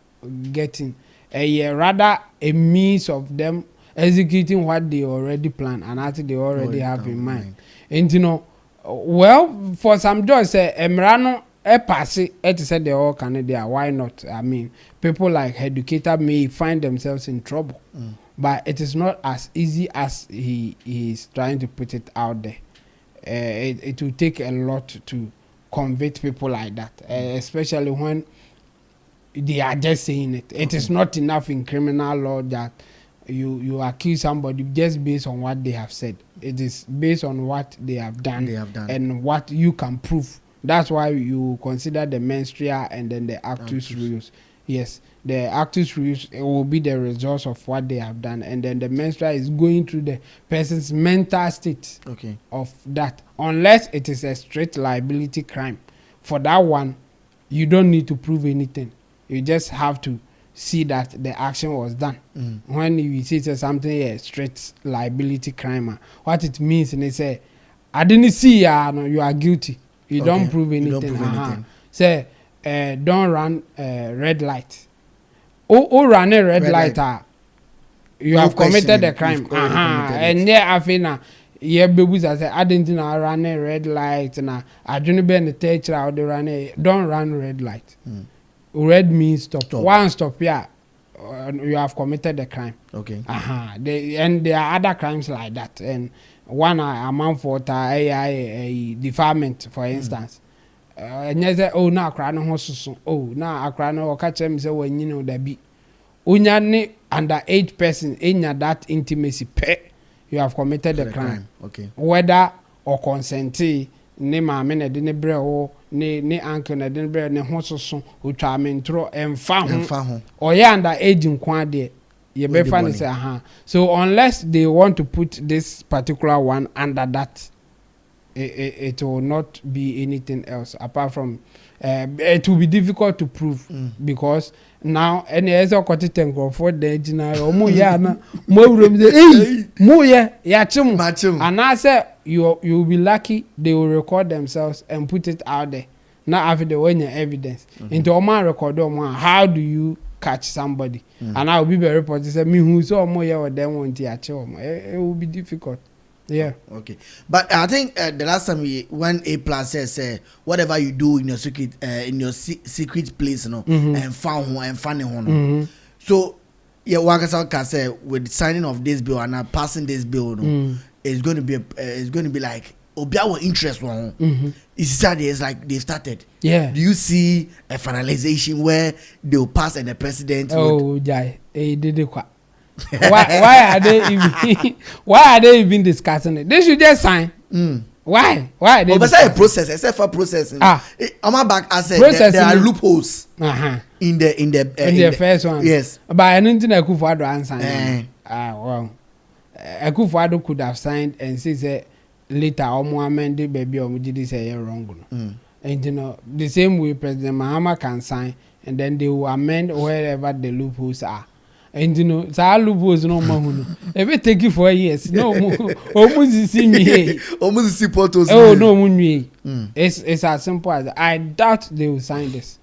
get in, rather a means of them executing what they already plan and actually they already have in mind. And you know, well, for some judges say Emrano pass it said they all Canada. Why not? I mean, people like Headucator may find themselves in trouble. But it is not as easy as he is trying to put it out there. It will take a lot to convict people like that, especially when they are just saying it. It is not enough in criminal law that you accuse somebody just based on what they have said. It is based on what they have done, and what you can prove. That's why you consider the menstrual and then the actus reus. Yes, the actus reus will be the results of what they have done, and then the menstrual is going through the person's mental state of that. Unless it is a straight liability crime, for that one, you don't need to prove anything. You just have to see that the action was done. When you see something a straight liability crime, what it means, and they say, I didn't see you are guilty. You don't prove anything. Say, don't run red light. Oh, run a red light. You have committed a crime. And there, I feel yeah, babies, I say, I didn't run a red light. Now, I don't be in the teacher out there. Don't run red light. Red means stop. One stop, yeah. You have committed a crime. Okay. And there are other crimes like that. And one amount for a defilement, for instance. And you say, oh, now cry no so. Oh, now I cry no catch him say when you know that be. Unyane underage person in that intimacy pay, you have committed a crime. Okay. Whether or consentee, ne maame na de ne bre o ne uncle na de ne bre ne ho soso otwa mentro emfa ho. Oya underage nkwa de ye be fa ne say So unless they want to put this particular one under that, it will not be anything else apart from it will be difficult to prove because now any other content go for the general mo ya na mo room say mo ya chim and I say you will be lucky they will record themselves and put it out there now after the when your evidence into man record how do you catch somebody and I will be very positive say me who so mo ya or them want to it will be difficult. Yeah. Okay. But I think the last time when A+ says whatever you do in your secret place, and found and funny So yeah, Wakasa can say with signing of this bill and passing this bill, it's going to be like Obiawa interest one. It's like they started. Yeah. Do you see a finalization where they'll pass and the president? Did it quite. why are they even discussing it? They should just sign. Why are they? But a process, except for processing. On my back, I said there are loopholes. In the first one. Yes. But I don't think Akufo-Addo signed. Well, Akufo-Addo could have signed and say later Omo amended baby or did say wrong. And you know the same way President Mahama can sign and then they will amend wherever the loopholes are. And you know, so loopholes no more. If it take you 4 years, no more. Almost see me. Almost see portals. Oh no, Munye. It's as simple as that. I doubt they will sign this.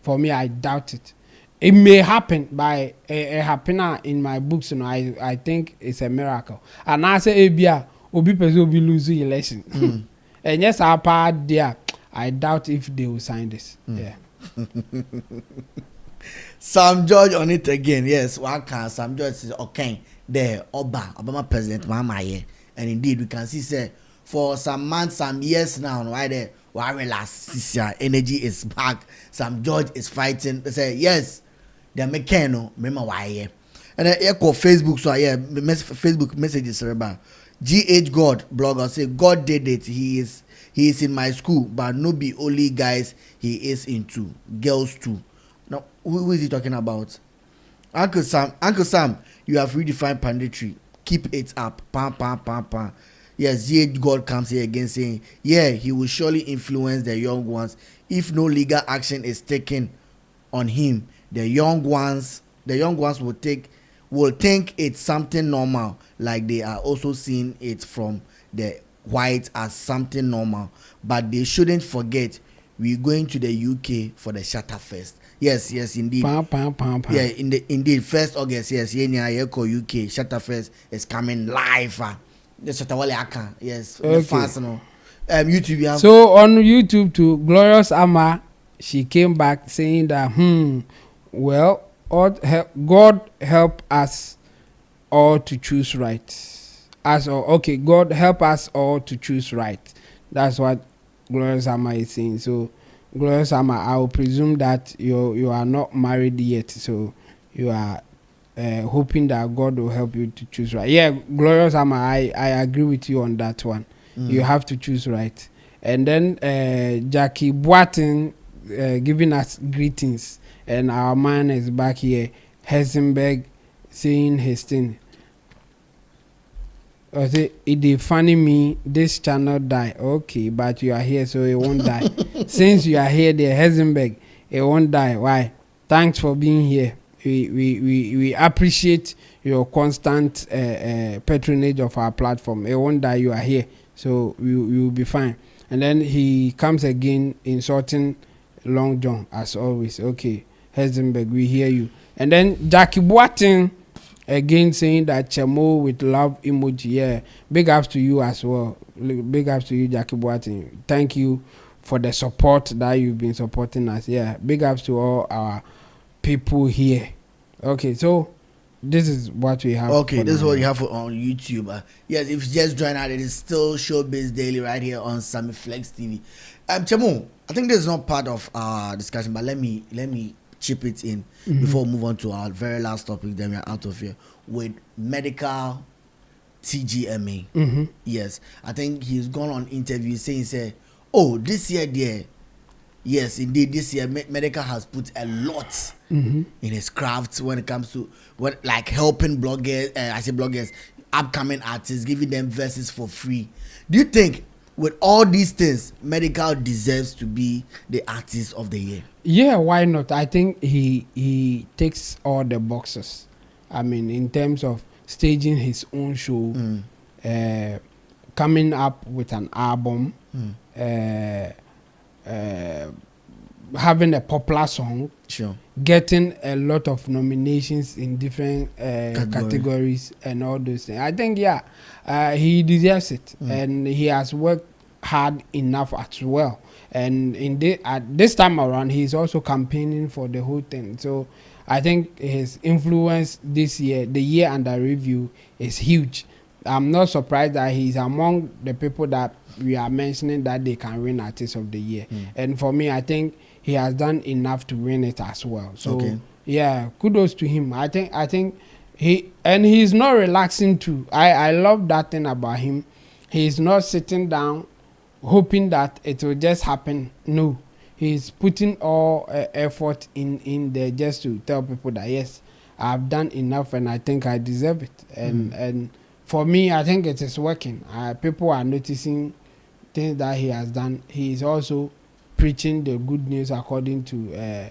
For me, I doubt it. It may happen by a happener in my books. You know, I think it's a miracle. And I say, Abia, Obi person will be losing election. And yes, our part there. I doubt if they will sign this. Yeah. Sam George on it again. Yes, one can. Sam George says, okay, there, Obama President Mama, yeah. And indeed, we can see, say, for some months, some years now, why there, why last this year, energy is back. Sam George is fighting. They say, yes, they're mechano, remember why, yeah. And I echo Facebook, so yeah, Facebook messages, remember. GH God blogger say, God did it. He is in my school, but no be only guys he is into, girls too. Now, who is he talking about? Uncle Sam, you have redefined panditry. Keep it up. Pam, pam, pam, pam. Yes, GH God comes here again saying, yeah, he will surely influence the young ones. If no legal action is taken on him, the young ones will think it's something normal, like they are also seeing it from the white as something normal. But they shouldn't forget we're going to the UK for the Shatta Fest. Yes, indeed. Yeah, indeed. 1st August, yes, UK Shatta Fest is coming live. The Shatta Wale Aka, yes. Okay. YouTube, yeah. So on YouTube too, Glorious Ama, she came back saying that, well, God help us all to choose right. God help us all to choose right. That's what Glorious Ama is saying. So Glorious Ama, I will presume that you are not married yet, so you are hoping that God will help you to choose right. Yeah, Glorious Ama, I agree with you on that one. You have to choose right. And then Jackie Boatin giving us greetings, and our man is back here, Heisenberg, saying his thing. I say, it is funny me, this channel die. Okay, but you are here, so it won't die. Since you are here there, Heisenberg, it won't die. Why? Thanks for being here. We appreciate your constant patronage of our platform. It won't die, you are here. So we will be fine. And then he comes again insulting Long John as always. Okay, Heisenberg, we hear you. And then Jackie Boatin again saying that Chemo with love emoji. Yeah, big ups to you as well. Big ups to you, Jackie Boatin. Thank you for the support that you've been supporting us. Yeah, big ups to all our people here. Okay, so this is what we have. Okay, this is what you have on YouTube. Yes, if you just join out, it is still Showbiz Daily right here on Sammy Flex TV. Chemo, I think this is not part of our discussion, but let me chip it in before we move on to our very last topic. Then we're out of here with medical TGMA. Yes, I think he's gone on interview saying, oh, this year there. Yes, indeed, this year medical has put a lot in his craft when it comes to like helping bloggers, upcoming artists, giving them verses for free. Do you think with all these things, medical deserves to be the artist of the year? Yeah, why not? I think he ticks all the boxes. I mean, in terms of staging his own show, coming up with an album, having a popular song, getting a lot of nominations in different categories and all those things. I think, he deserves it, and he has worked hard enough as well. And at this time around, he's also campaigning for the whole thing. So I think his influence this year, the year under review, is huge. I'm not surprised that he's among the people that we are mentioning that they can win Artist of the Year. And for me, I think he has done enough to win it as well. So yeah, kudos to him. I think he's not relaxing too. I love that thing about him. He's not sitting down hoping that it will just happen. No, he's putting all effort in there just to tell people that yes, I've done enough and I think I deserve it. And for me, I think it is working. People are noticing things that he has done. He is also preaching the good news according to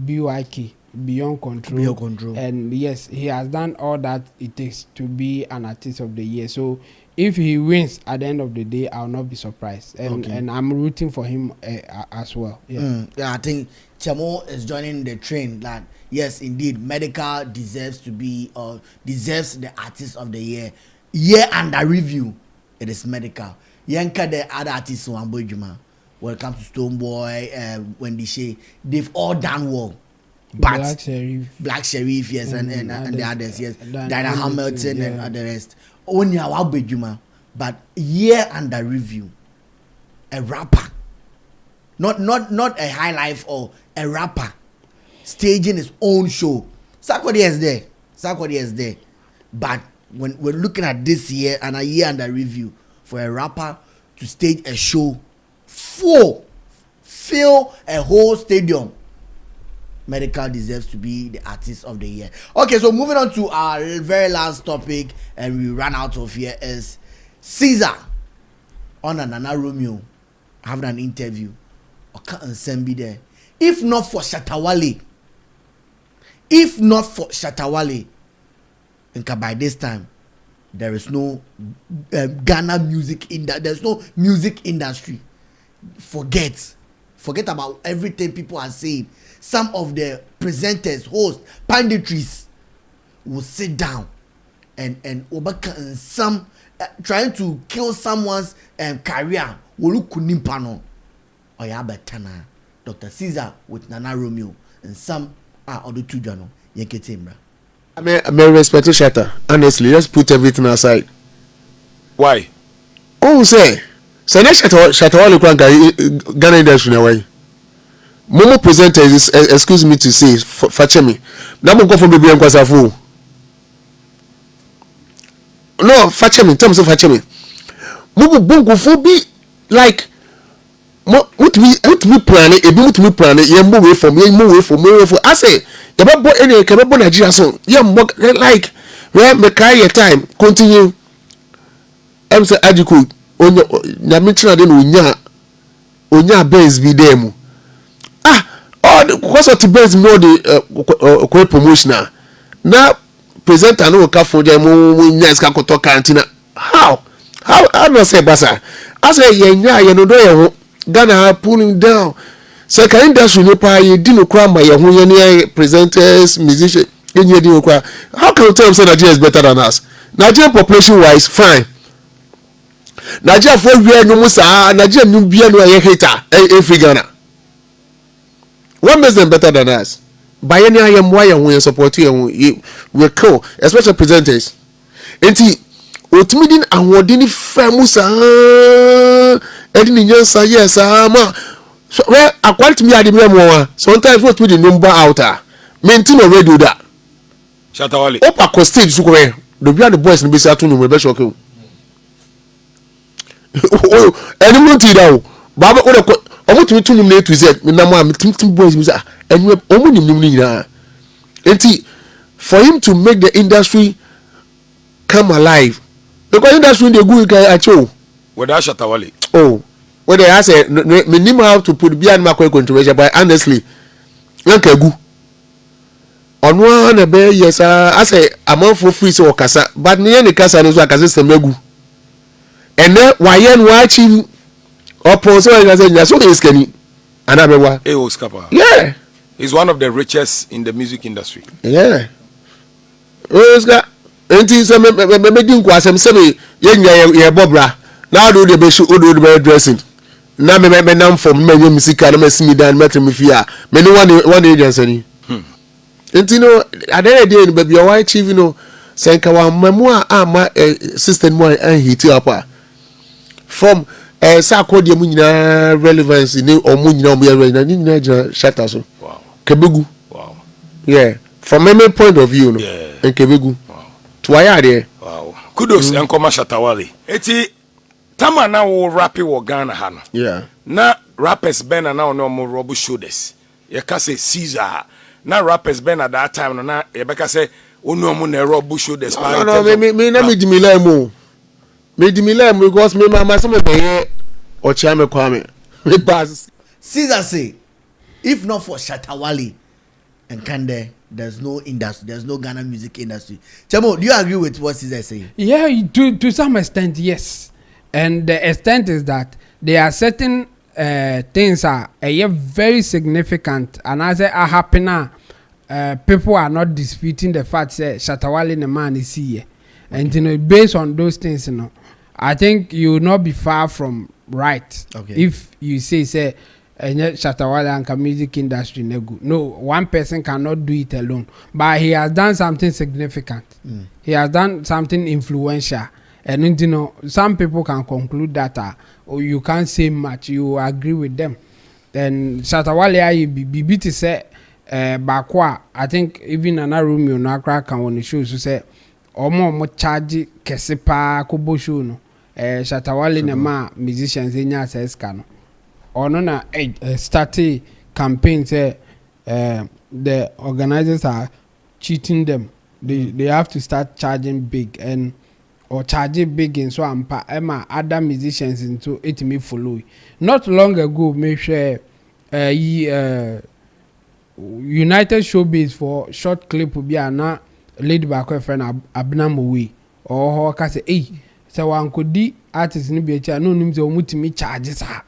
BYK, Beyond Control. And yes, he has done all that it takes to be an artist of the year. So if he wins at the end of the day, I'll not be surprised. And I'm rooting for him as well. Yeah. Yeah, I think Chamo is joining the train that yes, indeed, Medical deserves to be or deserves the artist of the year. Year under review, it is Medical. Yanka the other artists on Bojuma. When it comes to Stonebwoy, Wendy Shea, they've all done well. But Black Sheriff, yes, and the others, yes, Diana Hamilton and the rest. Only our Bojuma, but year under review, a rapper, not a high life or a rapper staging his own show. Sarkodie is there, but when we're looking at this year and a year under review for a rapper to stage a show, fill a whole stadium, Medical deserves to be the artist of the year. Okay, so moving on to our very last topic, and we run out of here, is C-Zar on Nana Romeo having an interview. Okay, and Sam be there. If not for Shatta Wale, and by this time there is no Ghana music there's no music industry. Forget about everything people are saying. Some of the presenters, hosts, panditries will sit down and some trying to kill someone's career. Wolukunipano Oyabetana, Dr. C-Zar with Nana Romeo, and some are other two jano. Yeketimra. I may respect Shatta. Honestly, let's put everything aside. Why? Oh, say Shatta Wale Kwanka Ghana industry na why? Momo presenters, excuse me to say, fetch me. Now go from baby and kwasafu. No, fetch me. Terms of fetch me. Momo bongo for be like. What me plan it? What me plan it? You move away from me. I say, you better buy any. You better buy Nigeria song. You like where me carry your time. Continue. I'm say adequate. Na mention then onya base be them. All the course of the base more the promotional. Now presenter no ka for them nyas ka koto cantina. How not say basa. I say yenya you know do Ghana pulling down. So can industry no pa ye di no kwa ma ye ho ye ne presenters, musicians, enye di no kwa. How can you tell them say Nigeria is better than us? Nigeria population wise fine. Nigeria for we no musa, Nigeria no bia no ye hater every Ghana. What makes them better than us? By any I am why you support you we cool, especially presenters. Enti otumidin awodini famusa edini nyansa yes ma so where akwality me ade me mo sometimes what we the number out maintain or do that Shatta Wale opa ko stage so where the be the boys no be say atunu me be shock you any month down baba o de omutumi tunum na to z me na mo am tim boys me say enu omunim nim ni nyina enti for him to make the industry come alive because industry dey go acho without Shatta Wale. Oh, when they ask me name how to put behind my controversial, but honestly, yankagu. On one be yes, I say I'm for free so kasa, but near the kasa no so kasa semegu. And then why yen watching or so I say so is kenny. Anabewa. Ewo Scapa. Yeah. He's one of the richest in the music industry. Yeah. Oh, Scapa. Enti se me din kwa sem se me ye bobra. Now do the best do the dressing. Now me nam from me music and me see me down me fear. Me no one agency ni. Enti no at the end of the day baby why chief no senka wa mamu ama system mo an hit up from sa code mu nyina relevance ni o mu nyina o be ni nyina Shatta so. Wow. Kebegu. Wow. Yeah. From my point of view no. Yeah. And Kebegu. Wow. To why there? Wow. Kudos and come Shatta Wale. Eti Tama na wo rapi wo Ghana ha no. Yeah. Na rappers ben na no mo rubber shoulders. Ye ka say C-Zar. Na rappers ben at that time no na ye be ka say onu mo na rubber shoulders. No, me na me di me like mo. Me di me like because me mama say me be o chia me kwa me. Me pass. C-Zar say if not for Shatta Wale, and Kande, there's no industry, there's no Ghana music industry. Chamo, do you agree with what C-Zar is saying? Yeah, to some extent, yes. And the extent is that there are certain things are very significant, and as they are happening, people are not disputing the fact that Shatta Wale the man is here. And you know, based on those things, you know, I think you will not be far from right. Okay. If you say Shatta Wale and music industry no, one person cannot do it alone. But he has done something significant. He has done something influential. And you know, some people can conclude that you can't say much. You agree with them. Then Shatta Wale be to say Bakwa. I think even another room you know can on the show so say omo charge kesepa kobo show no. Shatta Wale ne ma musicians enya says can. Or no na started campaign say the organizers are cheating them. They have to start charging big and or charging big in so emma other musicians into it me follow. Not long ago, make sure United Showbiz for short clip will be na lead back a friend Abnamowi or ka say so one could di artist ni be no nim say omutimi charges her.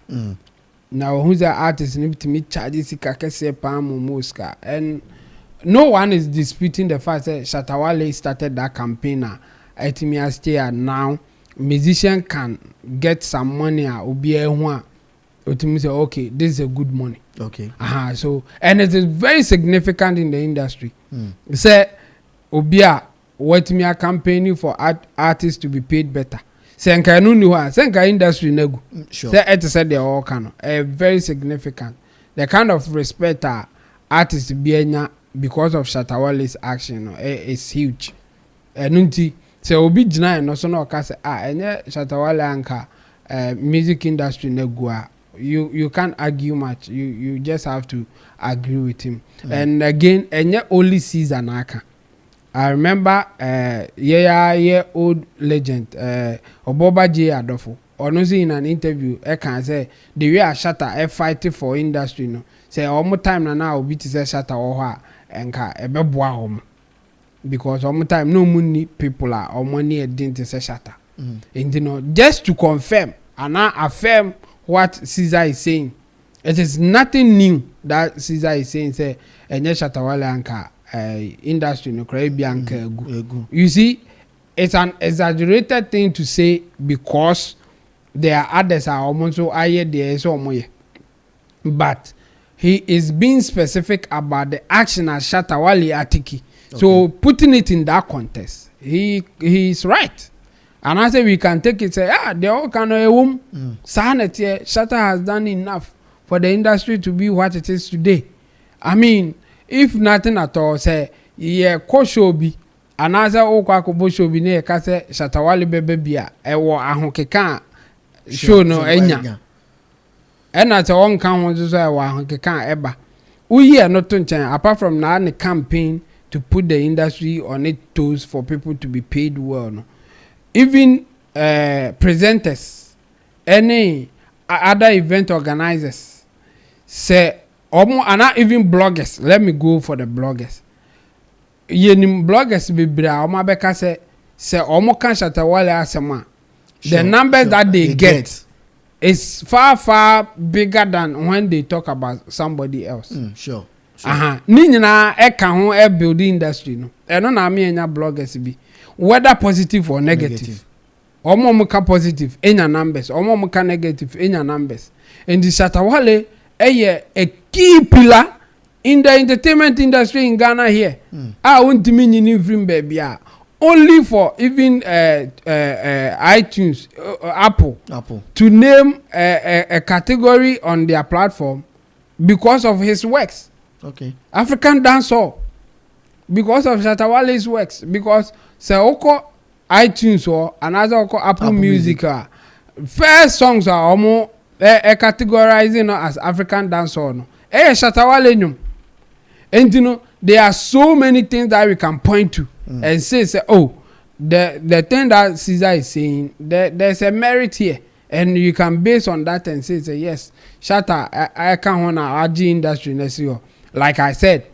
Now who's the artist need to meet charges kakese palm muska, and no one is disputing the fact that Shatta Wale started that campaign. Now musician can get some money say okay, this is a good money. Okay. So and it is very significant in the industry. Say obia what me are campaigning for artists to be paid better. Senka no new one, senka industry nego. Sure. Say it said they all can very significant. The kind of respect artists be because of Shatta Wale's action is huge. Nunti say obi jina no so no ka say enye Shatta Wale anka music industry nego. You can't argue much. You just have to agree with him. And again, enye only C-Zar naka. I remember old legend Oboba J Adofo Onozi in an interview can say the way Shatta fighting for industry no say almost time na now obi to say Shatta or enka ebeboa hom because almost time no money people are or money didn't say Shatta. And you know, just to confirm and now affirm what C-Zar is saying, it is nothing new that C-Zar is saying say enye Shatta Wale anka industry no Caribbean you see, it's an exaggerated thing to say because there are others are almost so there so moye, but he is being specific about the action as Shatta Wale atiki. So putting it in that context, he is right. And I say we can take it say they all kind of sanity. Shatta has done enough for the industry to be what it is today. I mean, if nothing at all, say, Koshobi, and as I Okwakoboshi near Kase, Shatta Wale bebia, or Ahokeka, show no enya. And at one count, so Ahokeka eba. We are not touching, apart from now, the campaign to put the industry on its toes for people to be paid well. No? Even presenters, any other event organizers, say, and not even bloggers. Let me go for the bloggers. Yenim bloggers be bra omo beka say omo kan Shatta Wale asema. The numbers that they get is far bigger than when they talk about somebody else. Sure. Ni nyina e kan ho building industry no. E no na me enya bloggers bi. Whether positive or negative. Omo mo ka positive enya numbers, omo mo ka negative enya numbers. And the Shatta Wale a key pillar in the entertainment industry in Ghana here. I want to mean in baby. Only for even iTunes, Apple to name a category on their platform because of his works. Okay. African dancehall because of Shatta Wale's works. Because Oko iTunes or another Apple Music. First songs are almost categorizing as African dancehall. No. Shatta Wale nyum. And you know, there are so many things that we can point to and say, oh, the thing that C-Zar is saying, there's a merit here. And you can base on that and say yes, Shatta, I can't want to RG industry next year. Like I said,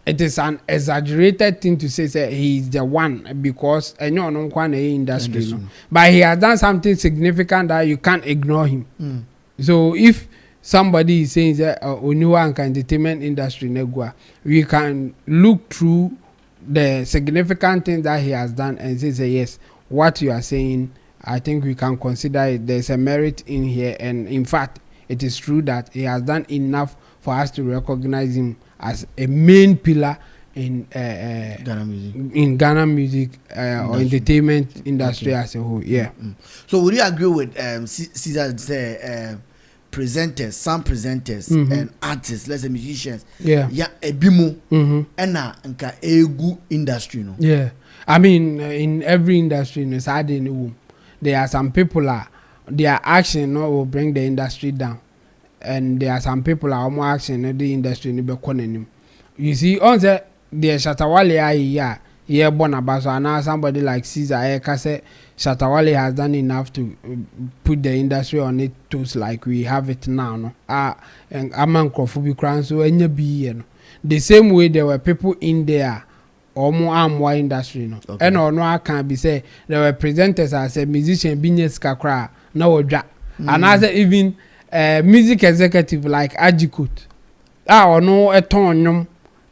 it is an exaggerated thing to say he's the one because I know no one industry. No? But he has done something significant that you can't ignore him. So if somebody is saying that Oniwa and entertainment industry negua, we can look through the significant thing that he has done and say yes, what you are saying, I think we can consider it. There's a merit in here, and in fact, it is true that he has done enough for us to recognize him as a main pillar in Ghana music or entertainment industry as a whole. Yeah. So would you agree with C-Zar say presenters, some presenters and artists, let's say musicians, ebimu ena nka egu industry no? Yeah. I mean, in every industry, there are some people their action will bring the industry down. And there are some people are more action in the industry in the you see, on the Shatta Wale Burna Boy, and now somebody like C-Zar say Shatta Wale has done enough to put the industry on its toes like we have it now. No, and Amankofubi crown so any be the same way there were people in there or more industry no, and or no I can be say there were presenters as a musician business kakra no and as even music executive like Ajikut or no a ton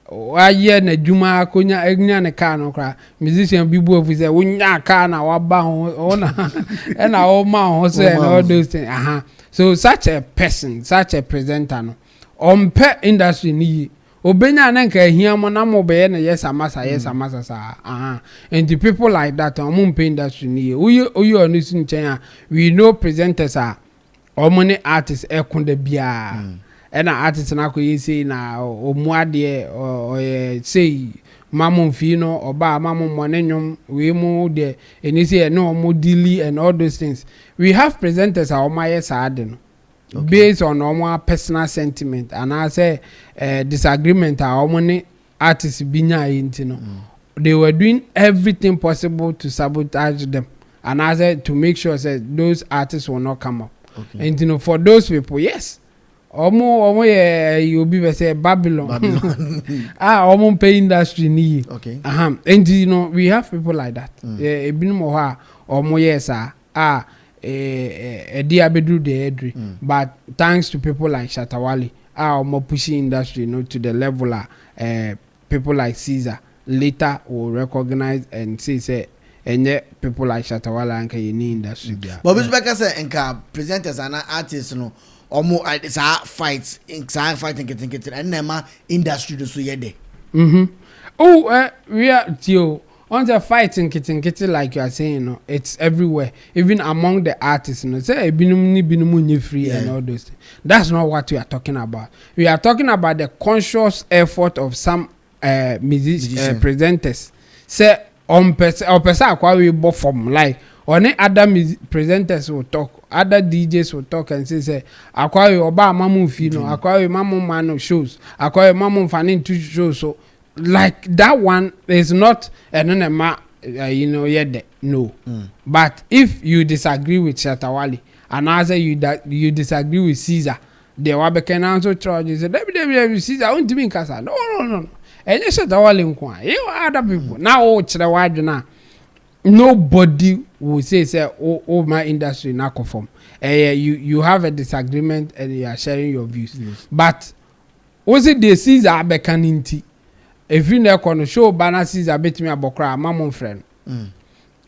wa ye na djuma konya egnya ne car no kra musician bibu of say wonya car na wa ba ho na e na o ma ho say and all those things so such a person, such a presenter no ompe industry ni obenya na nka ahia mo na mo be na yes amasa sa and the people like that ompe industry ni oyi onu sin chen we know presenters are omone artists ekonda bia and artists na ko say na omuade or say mamun fino or ba mamun monenum we mu de and you say no mo dili and all those things. We have presenters are my sad based on our personal sentiment and I say disagreement are money artists binya intino. They were doing everything possible to sabotage them and I said to make sure that those artists will not come up. And you know, for those people, yes. Omo you be say Babylon. Omo pay industry ni. Okay. And you know, we have people like that. Ebinimo omo yes diabedu de edri. But thanks to people like Shatta Wale, omo pushing industry to the level people like C-Zar later will recognize and say and yet people like Shatta Wale and any industry. But which because enka presenters and artists no omo it's a fights in fighting and nema industry do so yede. We are Tio on the fighting kitty like you are saying no, it's everywhere even among the artists say binum free and all those things. That's not what we are talking about. We are talking about the conscious effort of some presenters say on person kwa we bo from like on other presenters will talk, other DJs will talk and say akwa we oba mamu fino akwa we mamu mano shows akwa we mamu fanin two shows. So like that one is not yet no. But if you disagree with Shatta Wale and as you disagree with C-Zar, they were can answer charges. C-Zar won't mean kasa. No. And you said you other people now nobody will say my industry not conform. You have a disagreement and you are sharing your views. Yes. But was it the C-Zar bekaninti? If you never show banner C-Zar bet me abokra mamon friend.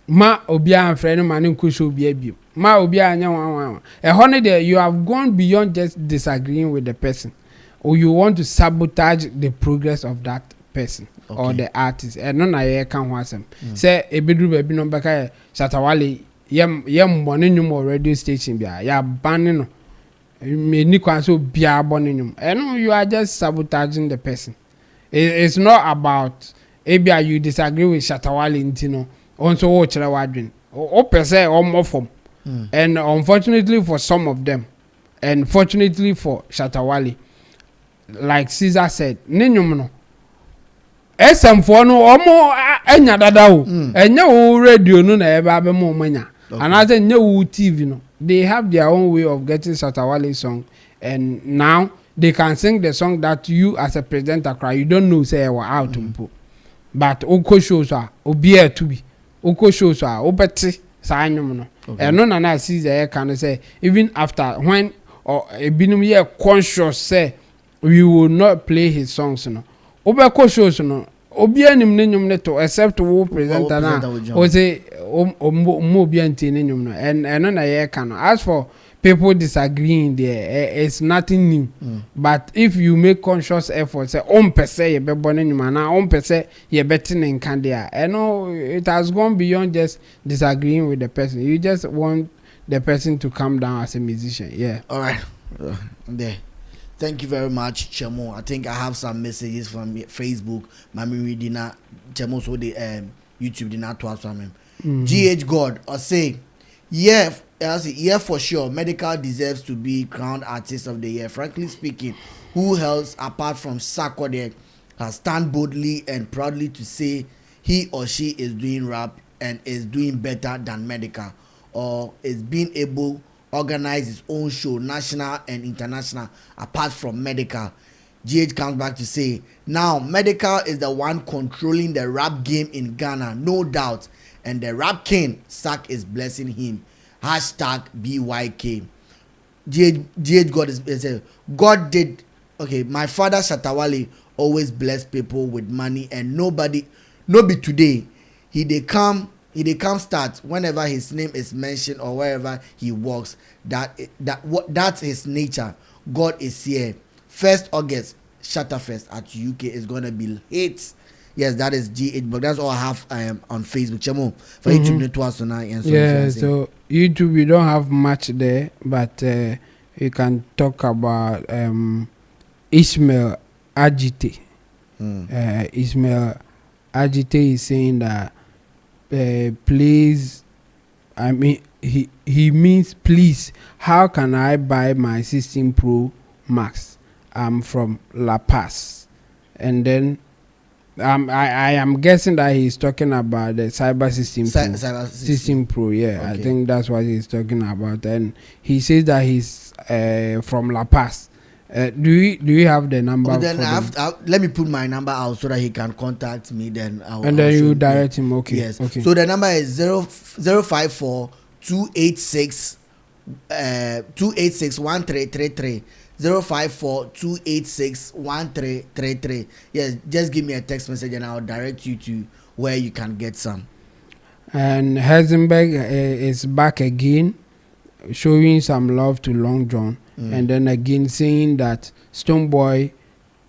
Ma obia friend man nko show bi ma obia anya a holiday you have gone beyond just disagreeing with the person. Or you want to sabotage the progress of that person or the artist. And none I can want them. Say a bedroom baby no baka Shatta Wale yam morning more radio station bia ya banning me ni kwan so bia bonning and you are just sabotaging the person. It's not about maybe you disagree with Shatta Wale intino also watch the wadrin or per se or more from and unfortunately for some of them and fortunately for Shatta Wale, like C-Zar said, no. SM for no omo enya dada o. Enya o radio no na eba be mo manya. And as enya o TV no, they have their own way of getting Shatta Wale song and now they can sing the song that you as a presenter cry, you don't know say we're out but oko shows are obi to be oko shows are obeti saa nyom no eno na na C-Zar can say even after when or a binum ye conscious say we will not play his songs no obeko shows no obi anim ne nyom ne to except wo presenter na o say mo obi anti ne nyom no and eno na ye can as for people disagreeing there, it's nothing new. But if you make conscious effort, say, per se, you be born in man, per se, you better in Candia. I know it has gone beyond just disagreeing with the person. You just want the person to come down as a musician. Yeah. All right. There. Thank you very much, Chemo. I think I have some messages from Facebook. Mami reading that Chemo so the YouTube did not twas from him. GH God or say, yeah, for sure, Medical deserves to be crowned artist of the year. Frankly speaking, who else apart from Sarkodie has stand boldly and proudly to say he or she is doing rap and is doing better than Medical, or is being able organize his own show, national and international, apart from Medical? GH comes back to say, now Medical is the one controlling the rap game in Ghana, no doubt, and the rap king Sack is blessing him. #BYK. GH God is God did okay. My father Shatta always bless people with money, and no be today. He they come start whenever his name is mentioned or wherever he walks. That's his nature. God is here. 1st August, Shatta Fest at UK is gonna be hits. Yes, that is GH, but that's all I have on Facebook. Chemo, for YouTube twice tonight and so. Yeah, so YouTube we don't have much there, but you can talk about Ismail Agite. Ismail Agite is saying that please, I mean he means please, how can I buy my 16 Pro Max? I'm from La Paz, and then I am guessing that he's talking about the cyber system system Pro. Yeah, okay. I think that's what he's talking about. And he says that he's from La Paz. Do you have the number? Okay, then let me put my number out so that he can contact me. Then you direct him. Okay. Yes. Okay. So the number is 054 286 1333. 054-286-1333. Yes, just give me a text message and I'll direct you to where you can get some. And Heisenberg is back again, showing some love to Long John, and then again saying that Stonebwoy,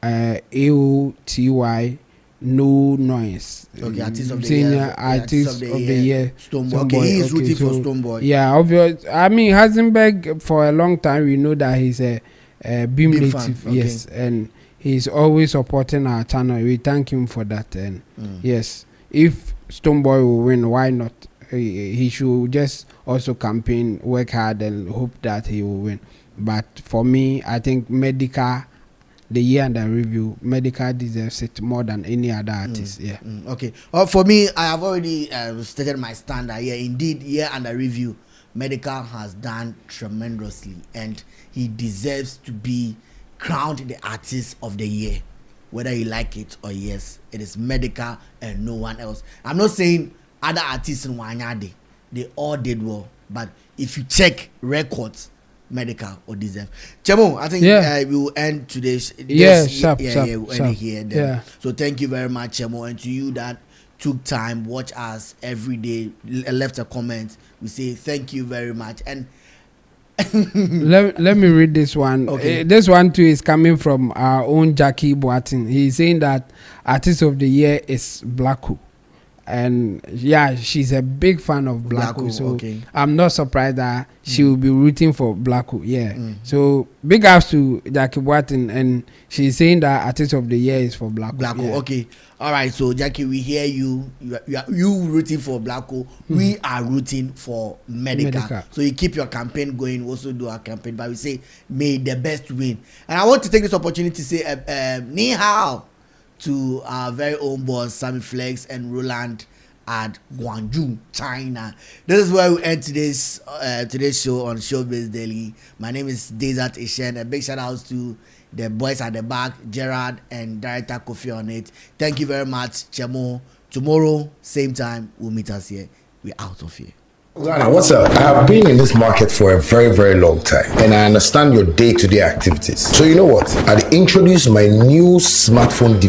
AOTY, no noise. Okay, artist of the year. Artist of the year. Stonebwoy. Okay, he is rooting for Stonebwoy. Yeah, obvious. I mean, Heisenberg for a long time we know that he's a Beam native, okay. Yes, and he's always supporting our channel. We thank him for that. And yes, if Stonebwoy will win, why not? He should just also campaign, work hard, and hope that he will win. But for me, I think Medical, the year under review, Medical deserves it more than any other artist. Yeah. Okay. For me, I have already stated my stand that indeed, year under review, Medical has done tremendously, and he deserves to be crowned the artist of the year, whether you like it or yes. It is Medical and no one else. I'm not saying other artists in Wanyade, they all did well, but if you check records, Medical or deserve. Chemo, I think we will end today's. Sharp. Here. Yeah. So thank you very much, Chemo, and to you that took time, watch us every day, left a comment. We say thank you very much. And let me read this one. Okay. This one too is coming from our own Jackie Boatin. He's saying that artist of the year is Blacko. And yeah, she's a big fan of Blacko, so I'm not surprised that she will be rooting for Blacko. Yeah. So big ups to Jackie Boatin, and she's saying that artist of the year is for Blacko. Yeah. Okay. All right. So Jackie, we hear you. You rooting for Blacko. We are rooting for Medical. So you keep your campaign going. We also do our campaign, but we say may the best win. And I want to take this opportunity to say ni hao to our very own boss Sammy Flex and Roland at Guangzhou, China. This is where we end today's show on Showbiz Daily. My name is Desert Ishen. A big shout out to the boys at the back, Gerard and director Kofi on it. Thank you very much, Chemo. Tomorrow, same time, we'll meet us here. We're out of here. Ghana, what's up? I have been in this market for a very, very long time, and I understand your day-to-day activities. So you know what? I'll introduce my new smartphone device.